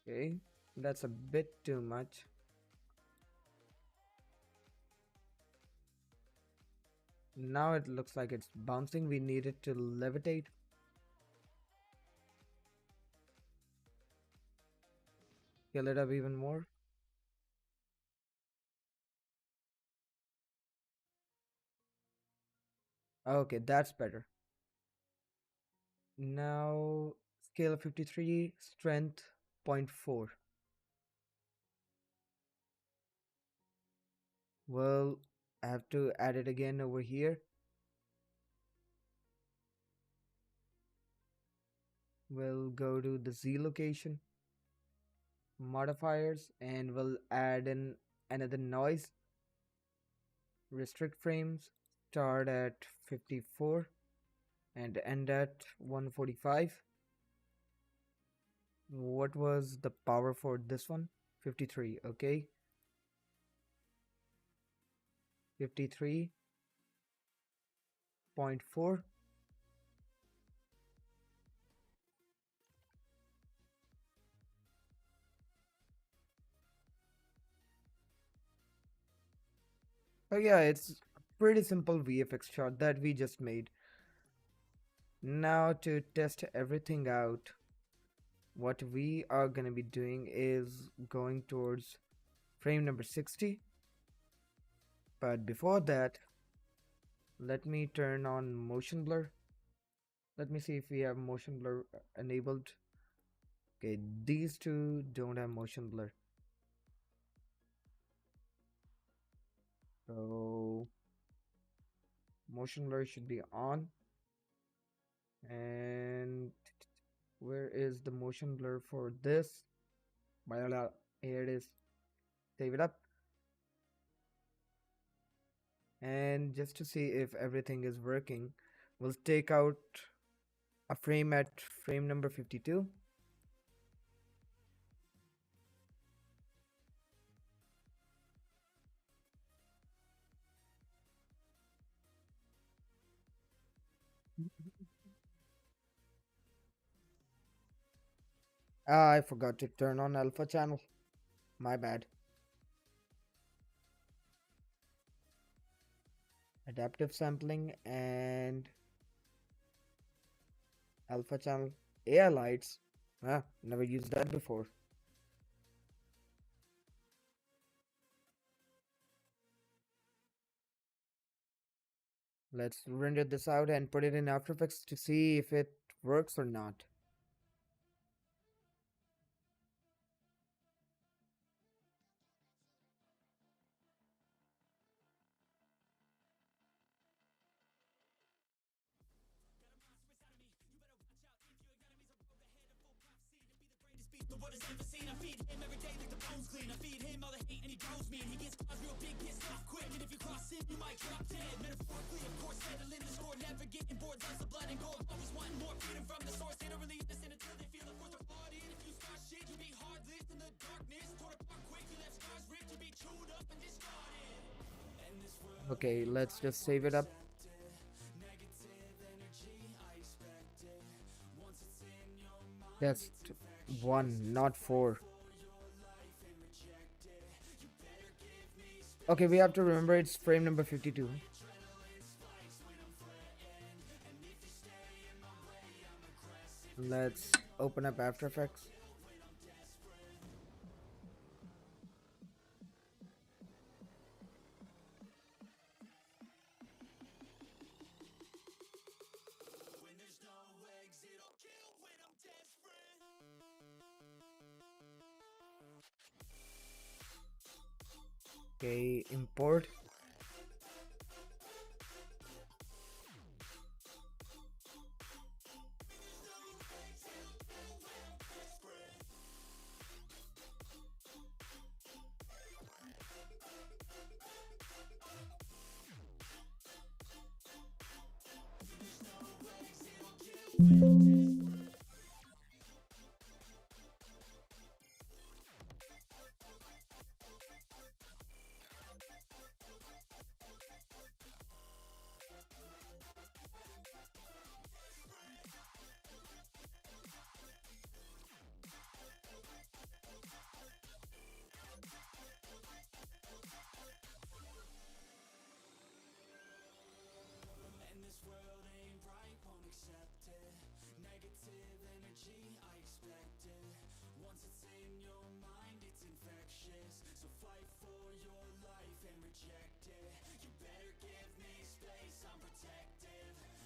Okay, that's a bit too much. Now it looks like it's bouncing. We need it to levitate. Scale it up even more. Okay, that's better. Now scale 53, strength 0.4. Well, I have to add it again over here. We'll go to the Z location, modifiers, and we'll add in another noise. Restrict frames, start at 54 and end at 145. What was the power for this one? 53, okay. 53.4. Oh yeah, it's pretty simple VFX shot that we just made. Now to test everything out, what we are gonna be doing is going towards frame number 60. But before that, let me turn on motion blur. Let me see if we have motion blur enabled. Okay, these two don't have motion blur. So motion blur should be on. And where is the motion blur for this? Here it is. Save it up. And just to see if everything is working, we'll take out a frame at frame number 52. I forgot to turn on alpha channel. My bad. Adaptive sampling and alpha channel. AI lights. Ah, never used that before. Let's render this out and put it in After Effects to see if it works or not. Okay, let's just save it up. Test 1, not 4. Okay, we have to remember it's frame number 52. Let's open up After Effects. Okay, import.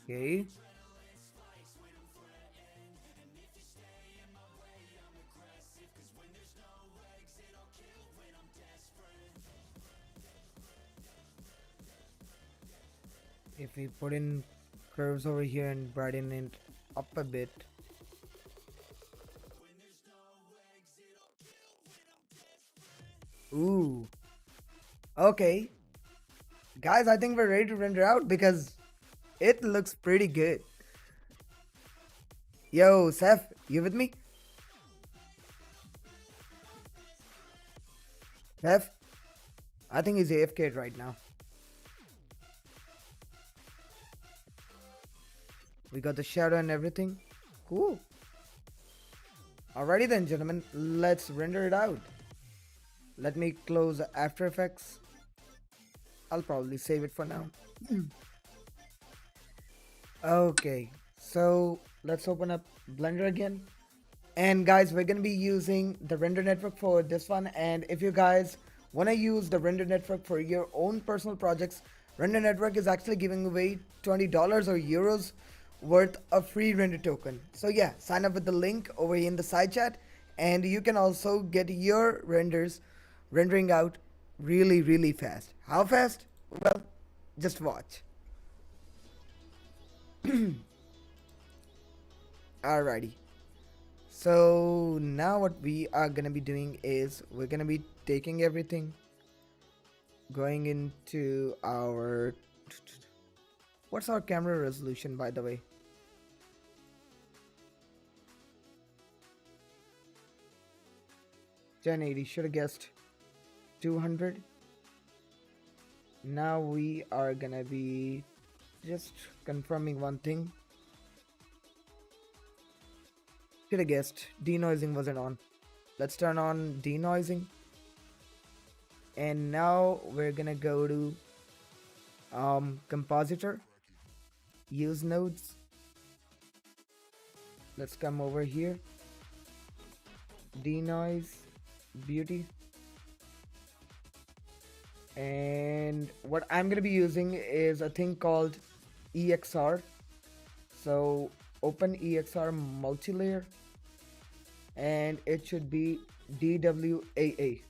Okay. If we put in curves over here and brighten it up a bit. Ooh. Okay. Guys, I think we're ready to render out because it looks pretty good. Yo, Seth, you with me? Seth? I think he's AFK right now. We got the shadow and everything. Cool. Alrighty then, gentlemen. Let's render it out. Let me close After Effects. I'll probably save it for now. Okay, so let's open up Blender again. And guys, we're going to be using the render network for this one. And if you guys want to use the render network for your own personal projects, render network is actually giving away $20 or euros worth of free render token. So yeah, sign up with the link over here in the side chat, and you can also get your rendering out really fast. How fast? Well, just watch. Alrighty. So now what we are gonna be doing is we're gonna be taking everything, going into our, what's our camera resolution, by the way? $1080, should have guessed 200. Now we are gonna be just confirming one thing. Should have guessed. Denoising wasn't on. Let's turn on denoising. And now we're gonna go to compositor, use nodes. Let's come over here, denoise, beauty. And what I'm gonna be using is a thing called EXR. So open EXR multi-layer and it should be DWAA.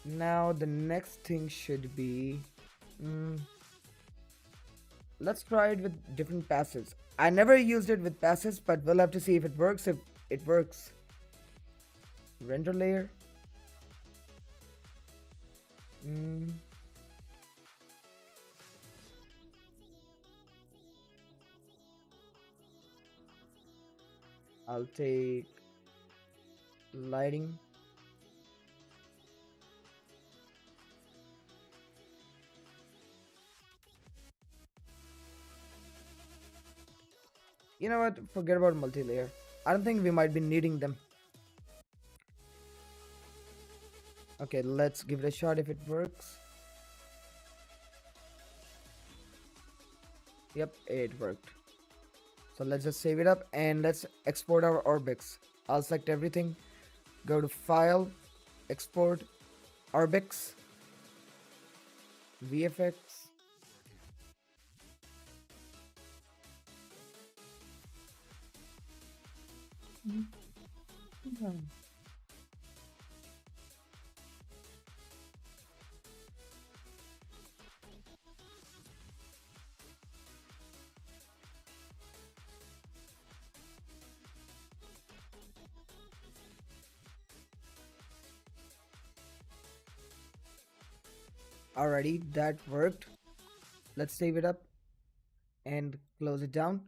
Now the next thing should be let's try it with different passes. I never used it with passes, but we'll have to see if it works. If it works, render layer. I'll take lighting. You know what? Forget about multi-layer. I don't think we might be needing them. Okay, let's give it a shot if it works. Yep, it worked. So let's just save it up and let's export our Orbix. I'll select everything, go to File, Export, Orbix, VFX. Alrighty, that worked. Let's save it up and close it down.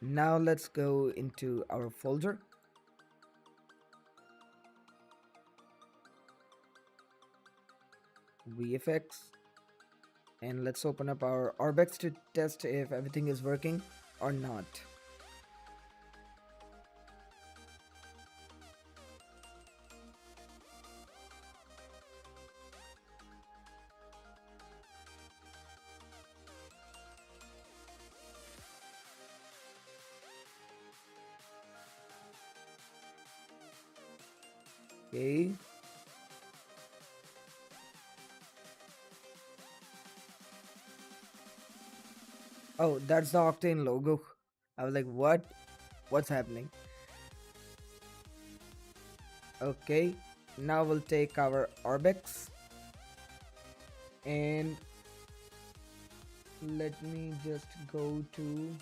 Now let's go into our folder. VFX. And let's open up our Orbix to test if everything is working or not. Okay. Oh, that's the Octane logo. I was like, what? What's happening? Okay. Now we'll take our Orbix and let me just go to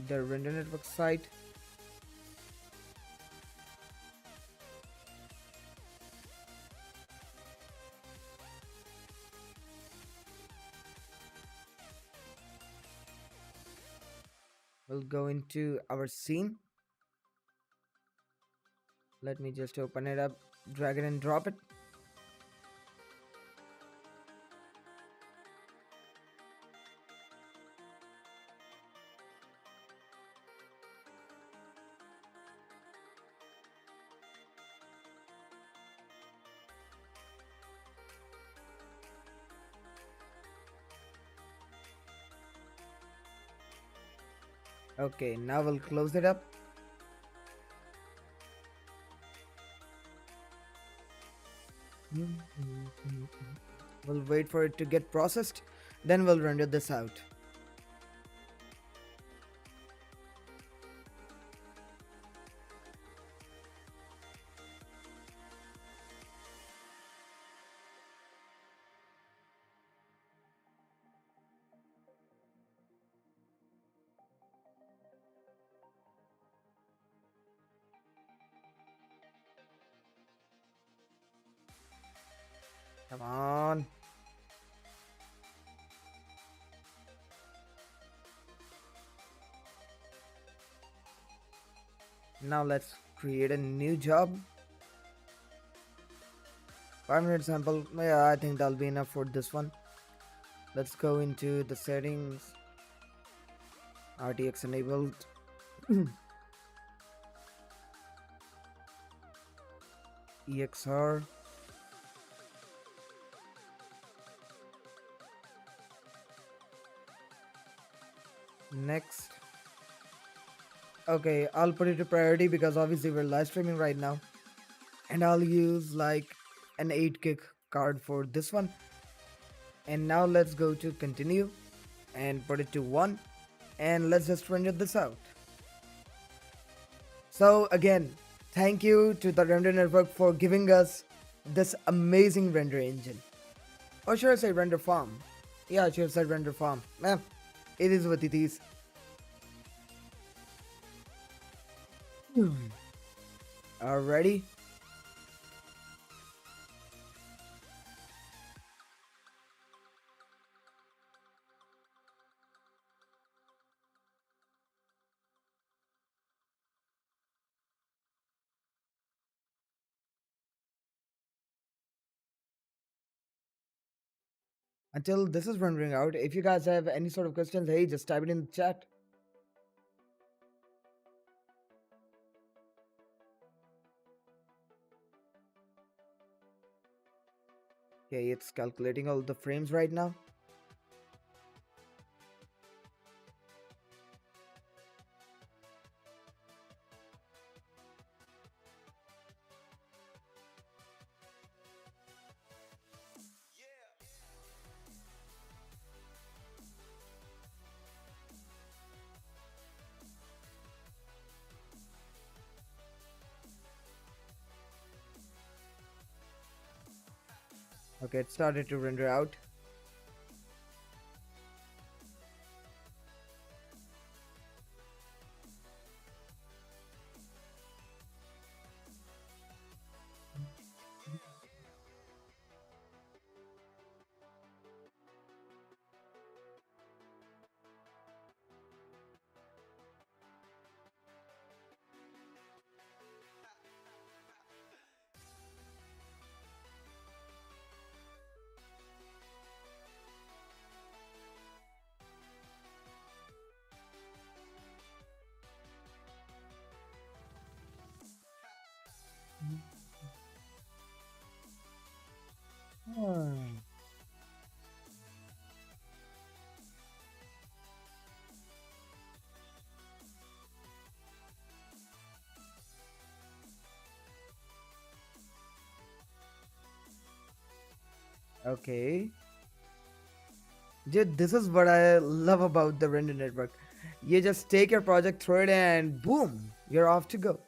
the render network site. We'll go into our scene. Let me just open it up, drag it and drop it. Okay, now we'll close it up. We'll wait for it to get processed, then we'll render this out. Come on. Now let's create a new job. 5-minute sample. Yeah, I think that'll be enough for this one. Let's go into the settings. RTX enabled. EXR. Next. Okay, I'll put it to priority because obviously we're live streaming right now. And I'll use like an 8 gig card for this one. And now let's go to continue and put it to 1. And let's just render this out. So again, thank you to the Render Network for giving us this amazing render engine. Or should I say render farm? Yeah, I should have said render farm. It is what it is. Alrighty. Until this is rendering out, if you guys have any sort of questions, hey, just type it in the chat. Okay, it's calculating all the frames right now. Okay, it started to render out. Hmm. Okay. Dude, this is what I love about the Render Network. You just take your project, throw it, and boom, you're off to go.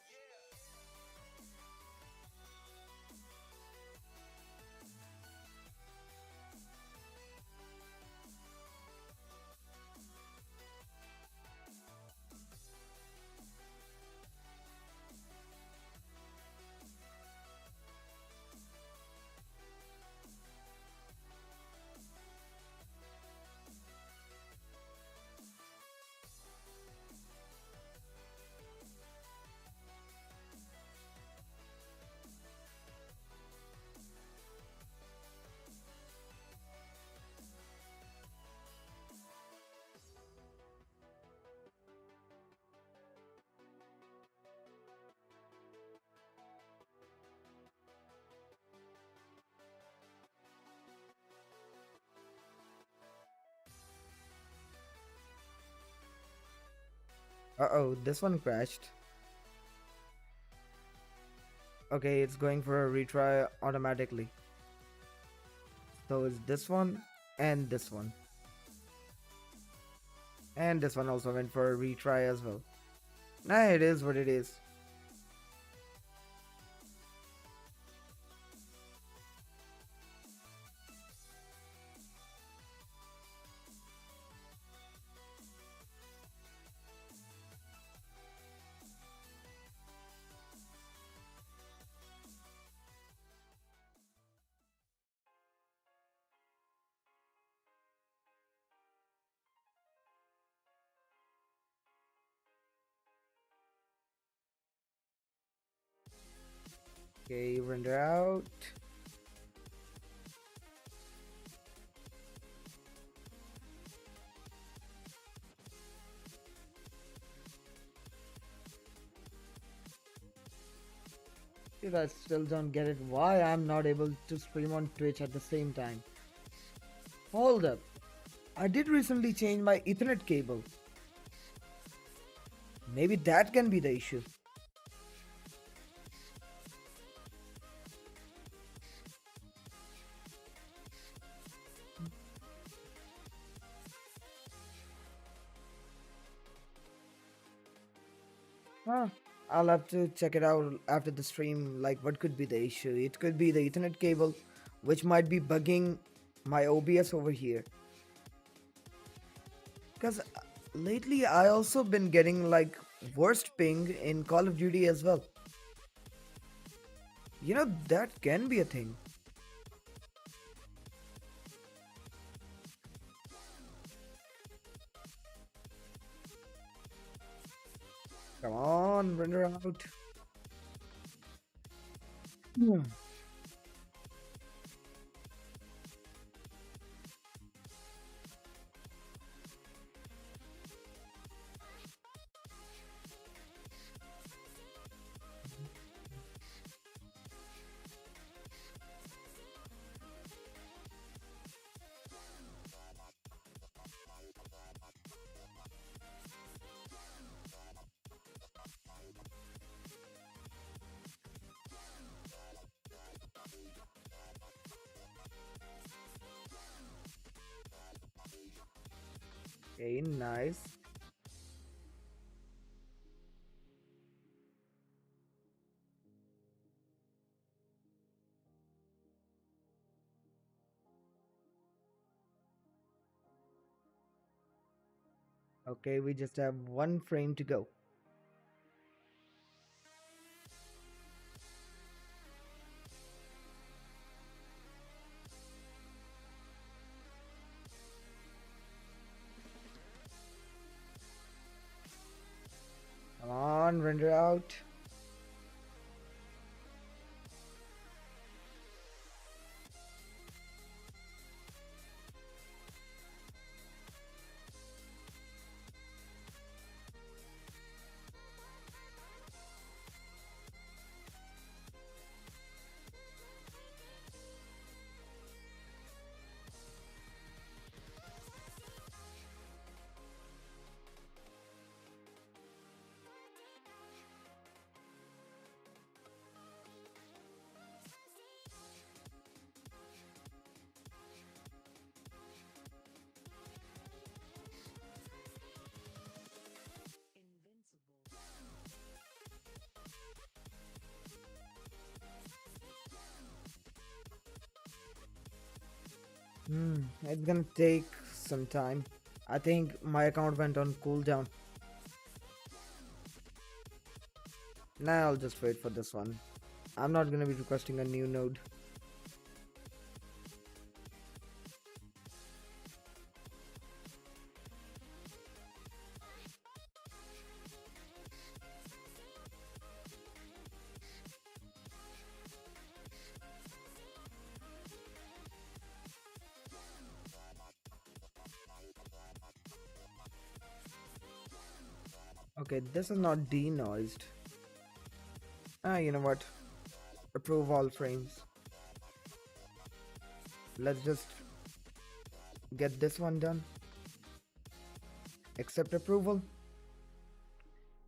Uh-oh, this one crashed. Okay, it's going for a retry automatically. So it's this one and this one. And this one also went for a retry as well. Nah, it is what it is. Okay, render out. If I still don't get it, why I'm not able to stream on Twitch at the same time. Hold up. I did recently change my Ethernet cable. Maybe that can be the issue. Huh. I'll have to check it out after the stream. Like, what could be the issue? It could be the Ethernet cable, which might be bugging my OBS over here. Because lately, I also been getting like worst ping in Call of Duty as well. You know, that can be a thing. Come on, render out. Hmm. Okay, nice. Okay, we just have one frame to go. Come on, render out. It's gonna take some time. I think my account went on cooldown. Now I'll just wait for this one. I'm not gonna be requesting a new node. Okay, this is not denoised. You know what? Approve all frames. Let's just get this one done. Accept approval.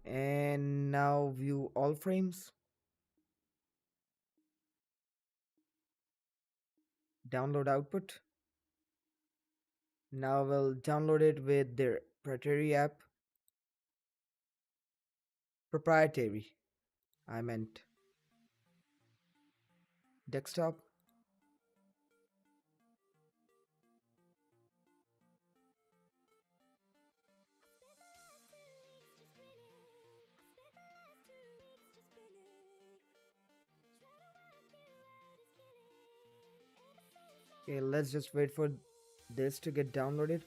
And now view all frames. Download output. Now we'll download it with their proprietary app. Proprietary, I meant. Desktop. Okay, let's just wait for this to get downloaded.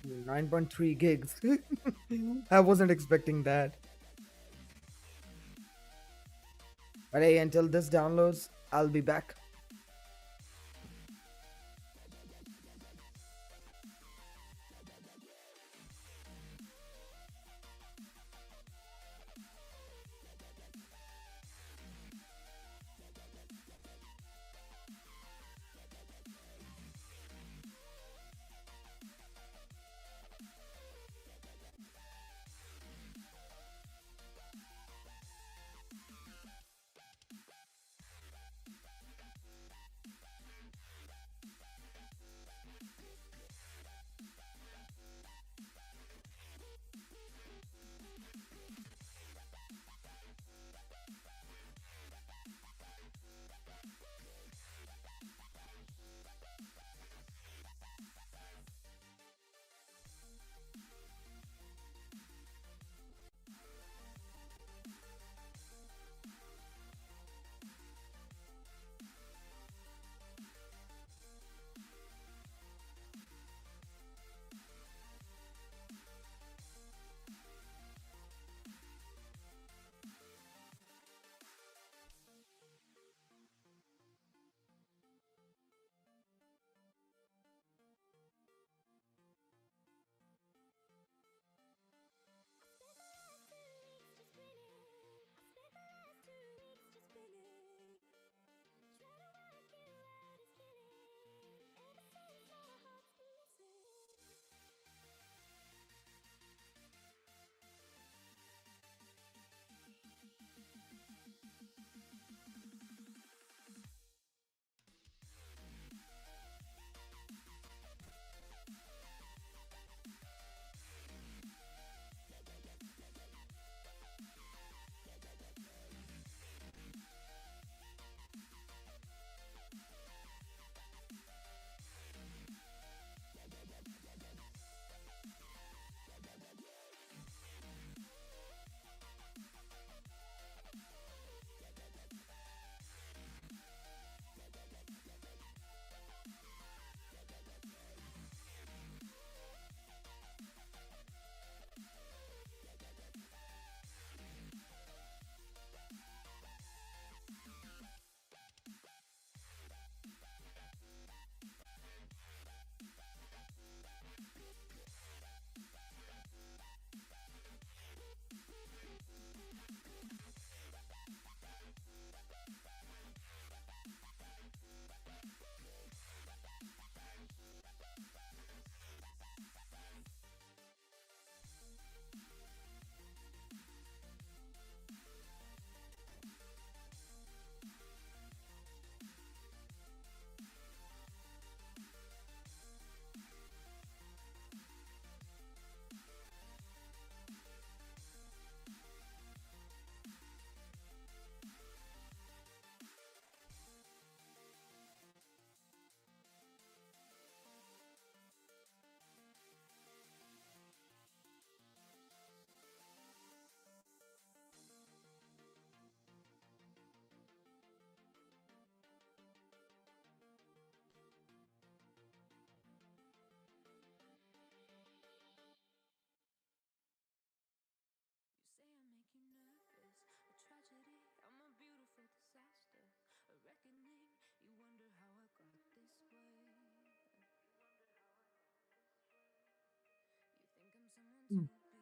Mm, 9.3 gigs. I wasn't expecting that. But hey, until this downloads, I'll be back.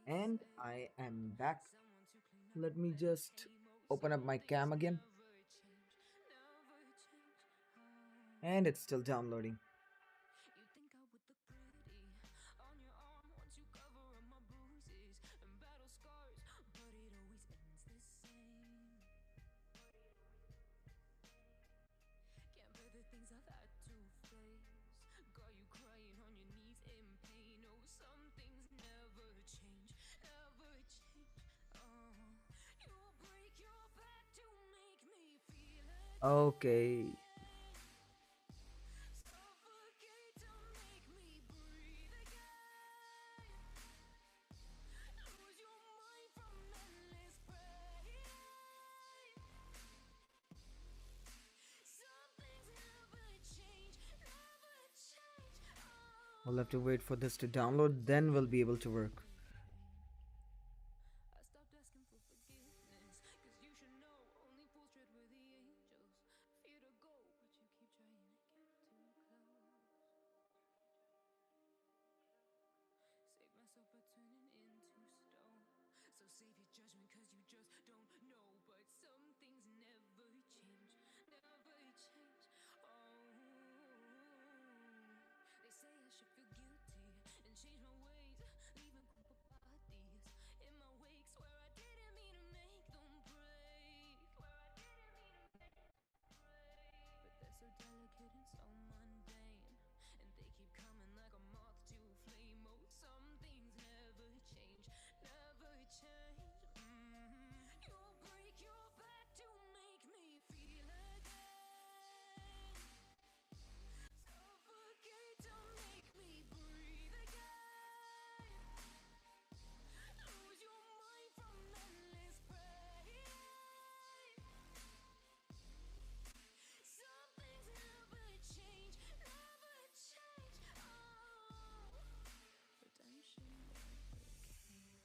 And I am back. Let me just open up my cam again. And it's still downloading. Okay. We'll have to wait for this to download, then we'll be able to work. save your judgment cause you just don't know. But some things never change, never change. Oh, they say I should feel guilty and change my ways, leaving bodies in my wake. Swear I didn't mean to make them break. Swear I didn't mean to make them break. But they're so delicate and so mundane, and they keep coming like a moth to a flame. Oh, some things never change, never change. You'll break your back to make me feel again, suffocate to make me breathe again, lose your mind from endless pain. Some things never change, never change. Oh, redemption never came.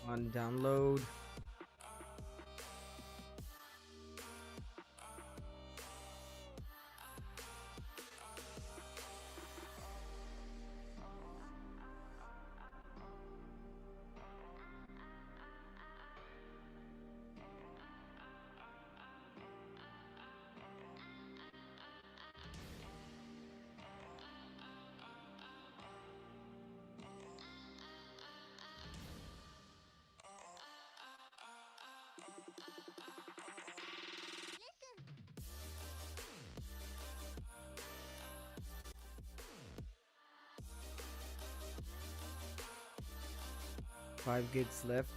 On download. Five gigs left.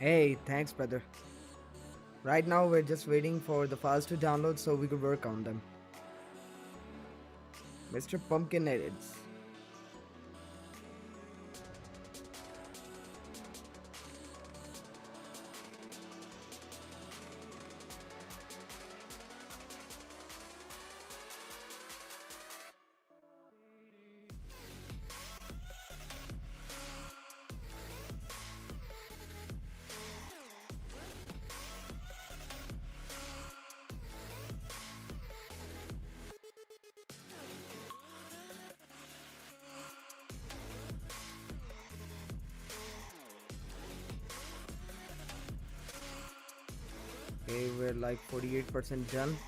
Hey, thanks, brother. Right now, we're just waiting for the files to download so we could work on them. Mr. Pumpkin edits. Okay, we're like 48% done.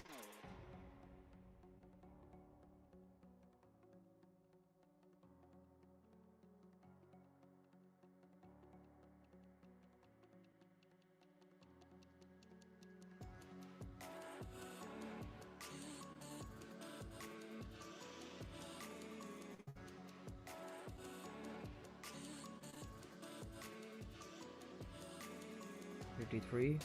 $53.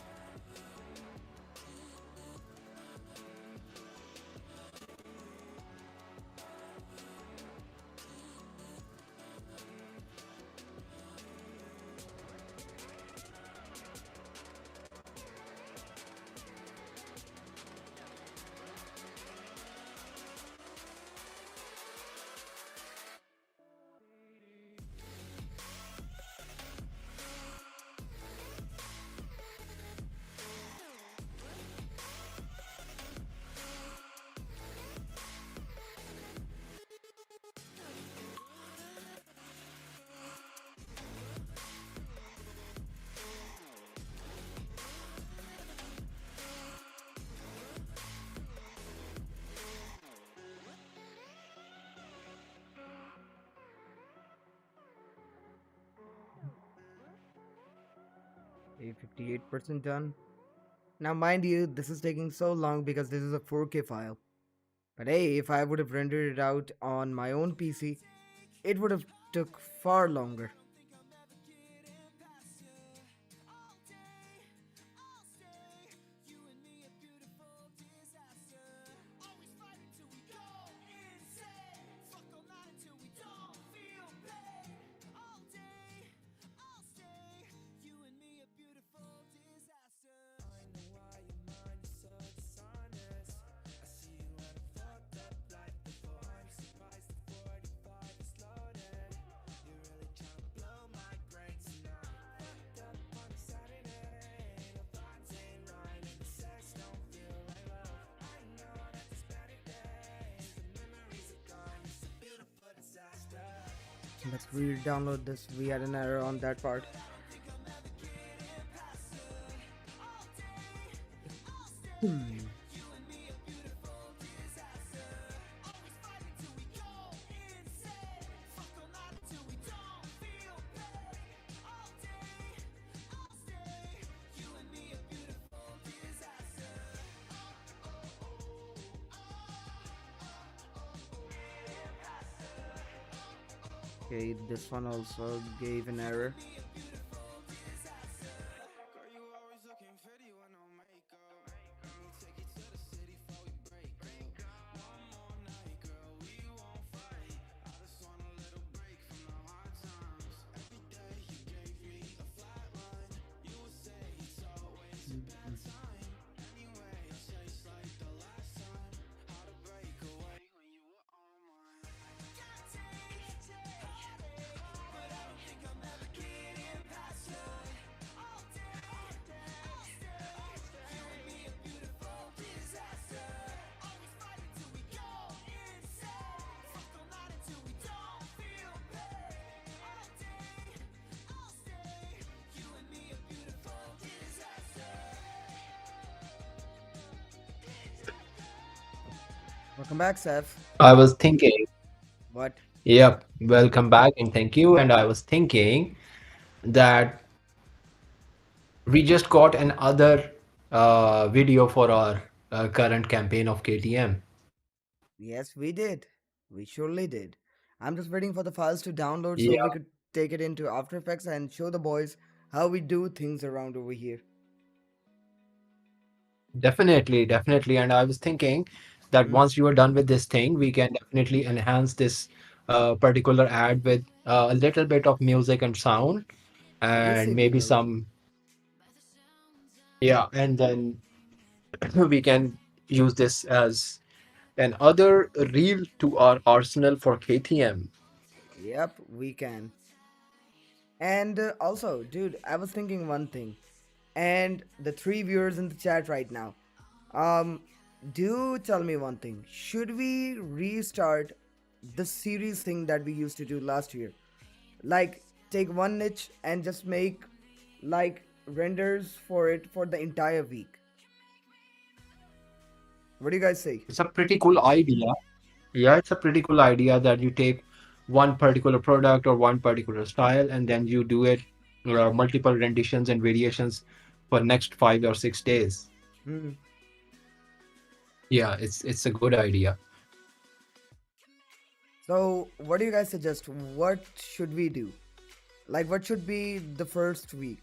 Okay, 58% done. Now, mind you, this is taking so long because this is a 4K file. But hey, if I would have rendered it out on my own PC, it would have took far longer. Let's re-download this. We had an error on that part. Okay, this one also gave an error. Welcome back, Seth. I was thinking, What? yep, welcome back and thank you. And I was thinking that we just got another video for our current campaign of KTM. Yes, we did. We surely did. I'm just waiting for the files to download so we Yeah, could take it into After Effects and show the boys how we do things around over here. definitely, definitely. And I was thinking that Hmm? once you are done with this thing, we can definitely enhance this particular ad with a little bit of music and sound, and Obviously, we maybe will. some, yeah, and then we can use this as another reel to our arsenal for KTM. Yep, we can. And also, dude, I was thinking one thing. And the three viewers in the chat right now. Um, do tell me one thing. Should we restart the series thing that we used to do last year? Like, take one niche and just make like renders for it for the entire week. What do you guys say? It's a pretty cool idea. Yeah, it's a pretty cool idea that you take one particular product or one particular style and then you do it multiple renditions and variations for next 5 or 6 days. Hmm. Yeah, it's a good idea. So, what do you guys suggest? What should we do? Like, what should be the first week?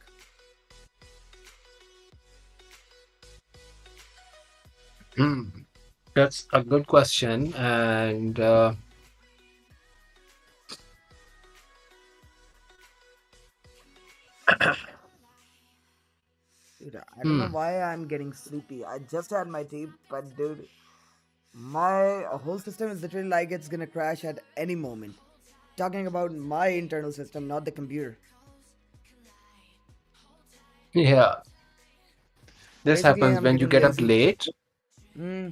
Hmm. That's a good question. And Dude, I don't know hmm. why I'm getting sleepy. I just had my tea, but dude, my whole system is literally like it's gonna crash at any moment. Talking about my internal system, not the computer. Yeah, this Basically, happens I'm when you getting get up lazy. late. Hmm.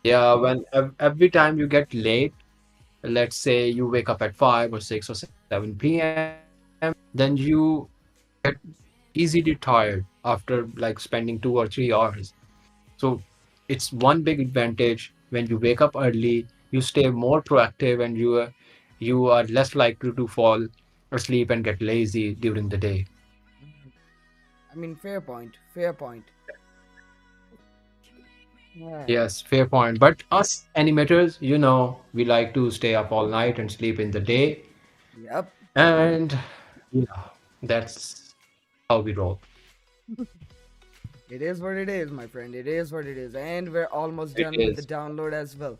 Yeah, when every time you get late, let's say you wake up at 5 or 6 or 7 p.m., then you get easily tired after like spending 2 or 3 hours. So it's one big advantage when you wake up early, you stay more proactive and you are less likely to fall asleep and get lazy during the day. I mean, fair point. Fair point. Yeah. Yes, fair point. But us animators, we like to stay up all night and sleep in the day. Yep. And yeah, that's how we roll. It is what it is, my friend. It is what it is. And we're almost It done with the is download as well.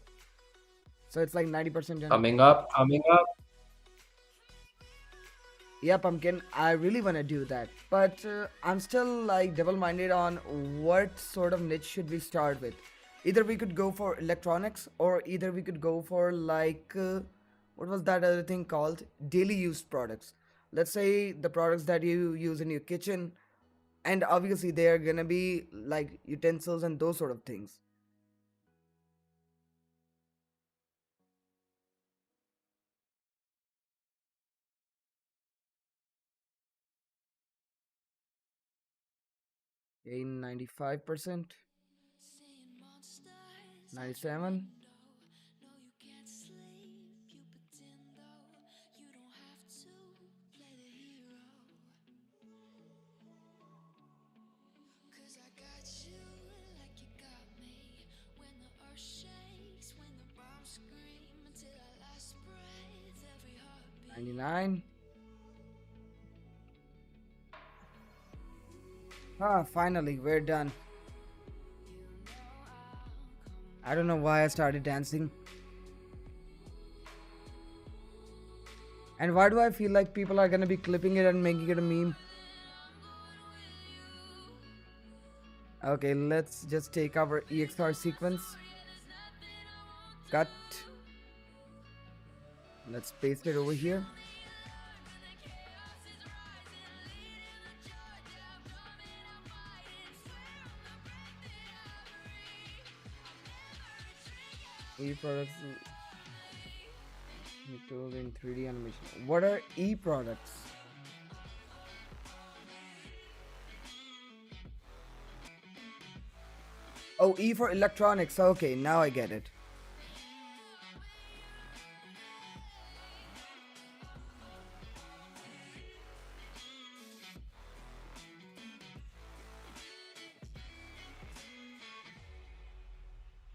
So it's like 90% done. coming up. Yeah, Pumpkin, I really want to do that. But I'm still like double minded on what sort of niche should we start with. Either we could go for electronics or either we could go for like, what was that other thing called? Daily use products. Let's say the products that you use in your kitchen, and obviously they are gonna be like utensils and those sort of things. In 95%, 97. $99. Ah, finally, we're done. I don't know why I started dancing. And why do I feel like people are gonna be clipping it and making it a meme? Okay, let's just take our EXR sequence. Cut. Let's paste it over here. E products tool in 3D animation. What are E products? Oh, E for electronics. Okay, now I get it.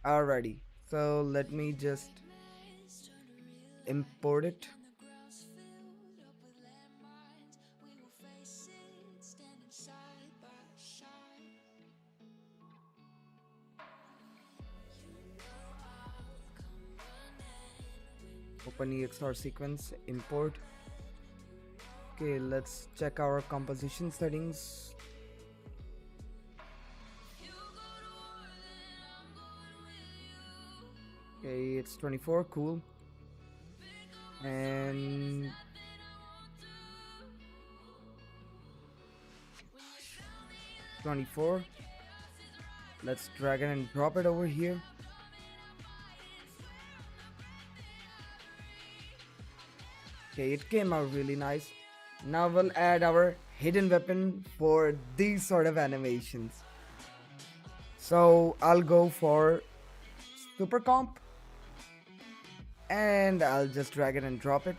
Alrighty. So let me just import it. Open EXR sequence, import. Okay, let's check our composition settings. Okay, it's 24, cool. And 24. Let's drag it and drop it over here. Okay, it came out really nice. Now we'll add our hidden weapon for these sort of animations. So I'll go for super comp, and I'll just drag it and drop it,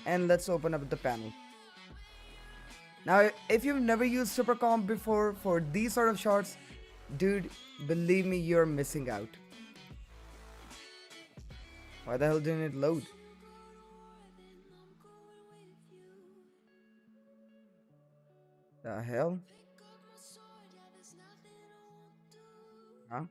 and let's open up the panel. Now, if you've never used super comp before for these sort of shots, dude, believe me, you're missing out. Why the hell didn't it load? The hell? Huh?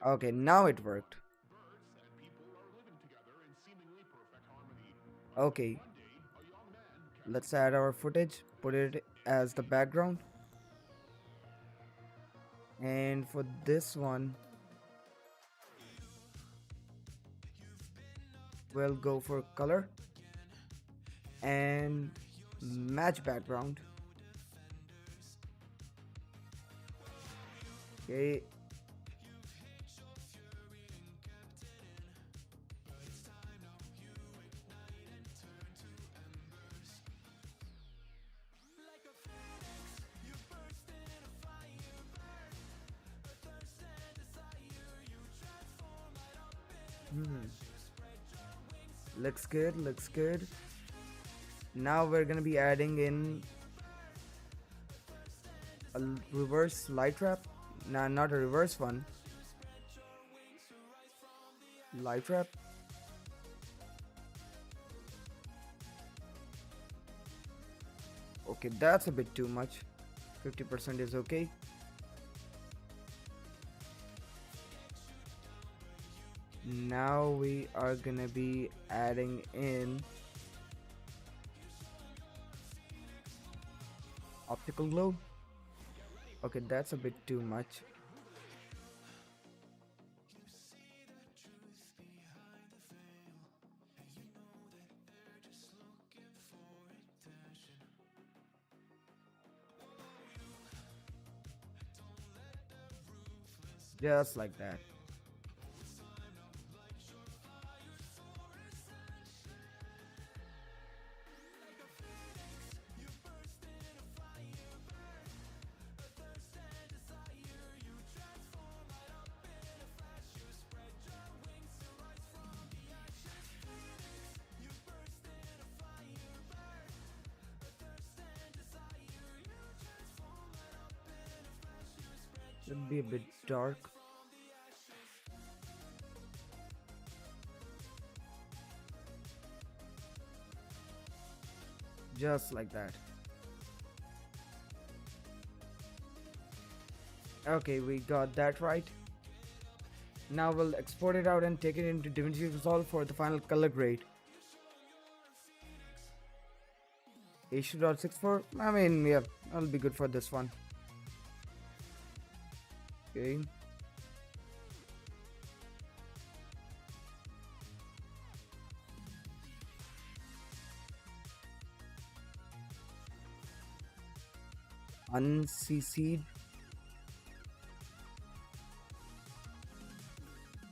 Okay, now it worked. Okay, let's add our footage, put it as the background. And for this one, we'll go for color and match background. Okay. Looks good, looks good. Now we're gonna be adding in a reverse light trap. Nah, not a reverse one. Light trap. Okay, that's a bit too much. 50% is okay. Now we are gonna be adding in optical glow. Okay, that's a bit too much. Just like that. Should be a bit dark. Just like that. Okay, we got that right. Now we'll export it out and take it into DaVinci Resolve for the final color grade. H2.64, I mean, yeah, that'll be good for this one. Okay. Uncc'd.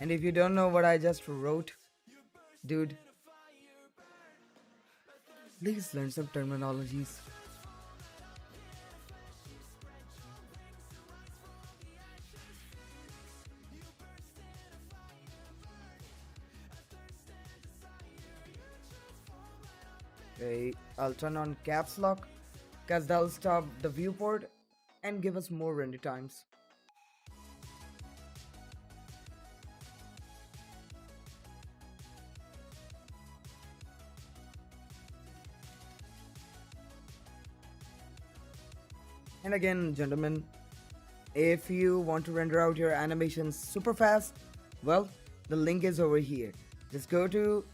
And if you don't know what I just wrote, dude, please learn some terminologies. Okay, I'll turn on caps lock because that'll stop the viewport and give us more render times. And again, gentlemen, if you want to render out your animations super fast, well, the link is over here. Just go to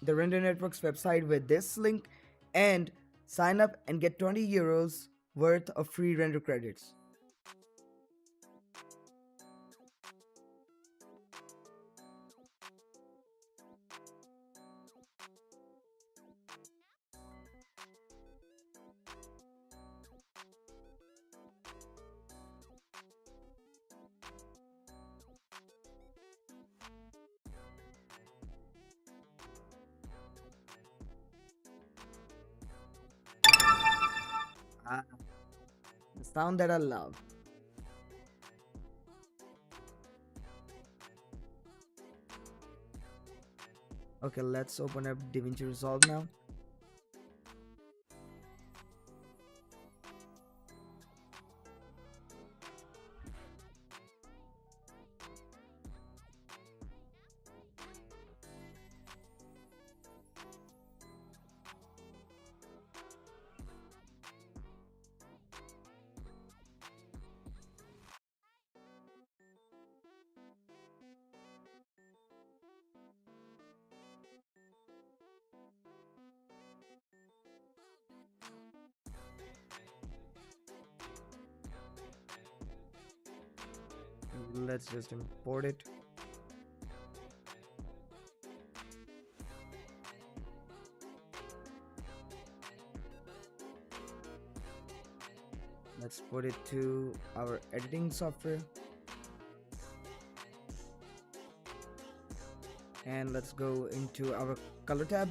the Render Network's website with this link and sign up and get 20 euros worth of free render credits. Ah, the sound that I love. Okay, let's open up DaVinci Resolve now. Let's just import it. Let's put it to our editing software. And let's go into our color tab.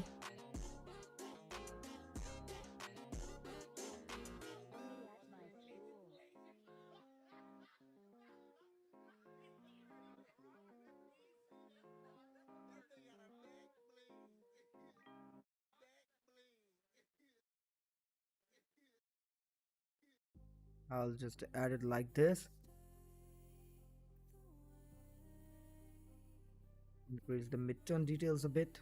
I'll just add it like this. Increase the midtone details a bit.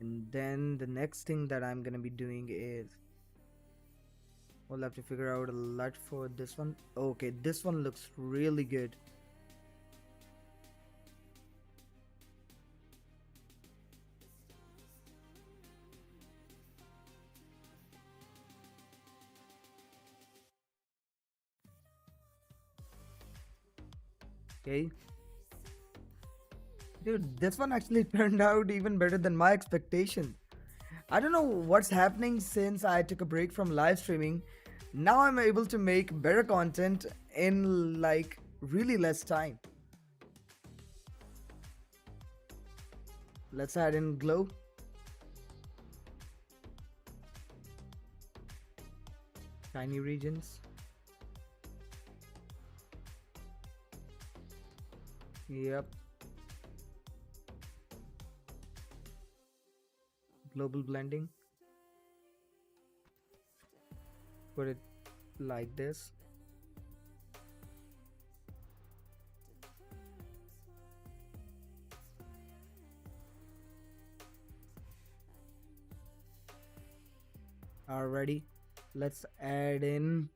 And then the next thing that I'm gonna be doing is we'll have to figure out a LUT for this one. Okay, this one looks really good. Okay. Dude, this one actually turned out even better than my expectation. I don't know what's happening since I took a break from live streaming. Now I'm able to make better content in like really less time. Let's add in glow. Tiny regions. Yep. Global blending. Put it like this. Alrighty, let's add in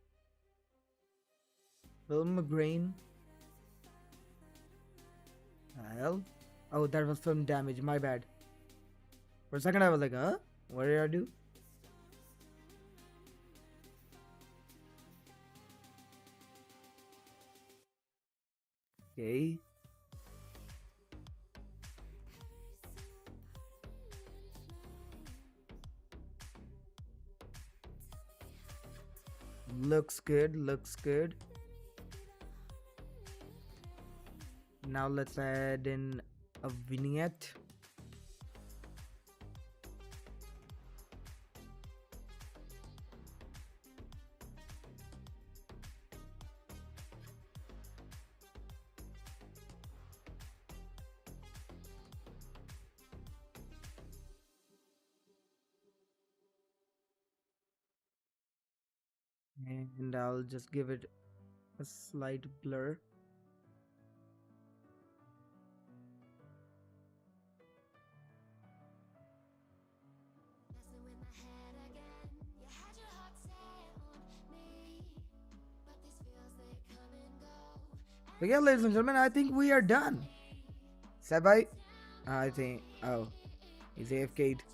film grain. Hell, oh, that was film damage. My bad. For a second, I was like, huh? What did I do? Okay. Looks good, looks good. Now let's add in a vignette. And I'll just give it a slight blur. But yeah, ladies and gentlemen, I think we are done. Sabai, I think, oh, he's AFK'd.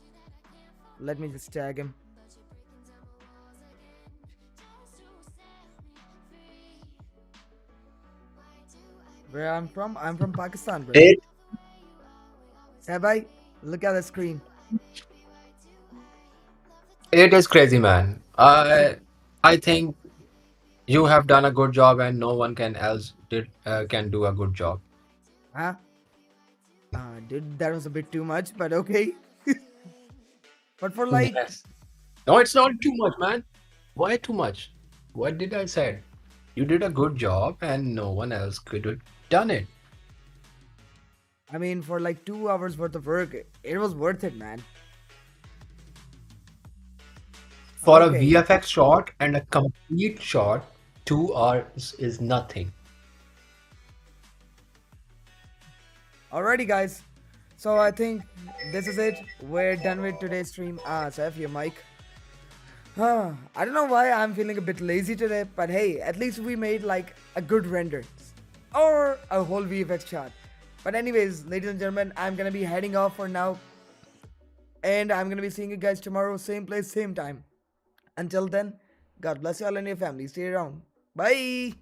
Let me just tag him. Where I'm from Pakistan, bro. It Sabai, look at the screen. it is crazy, man. I think you have done a good job, and no one can do a good job. Huh? Dude, that was a bit too much, but okay. But for like, Yes. No, it's not too much, man. Why too much? What did I say? You did a good job and no one else could have done it. I mean, for like 2 hours worth of work, it was worth it, man. For a Okay. VFX shot and a complete shot, 2 hours is nothing. Alrighty, guys. So I think this is it. We're done with today's stream. Seth, your mic. I don't know why I'm feeling a bit lazy today, but hey, at least we made like a good render or a whole VFX shot. But anyways, ladies and gentlemen, I'm gonna be heading off for now, and I'm gonna be seeing you guys tomorrow, same place, same time. Until then, God bless you all and your family. Stay around. Bye.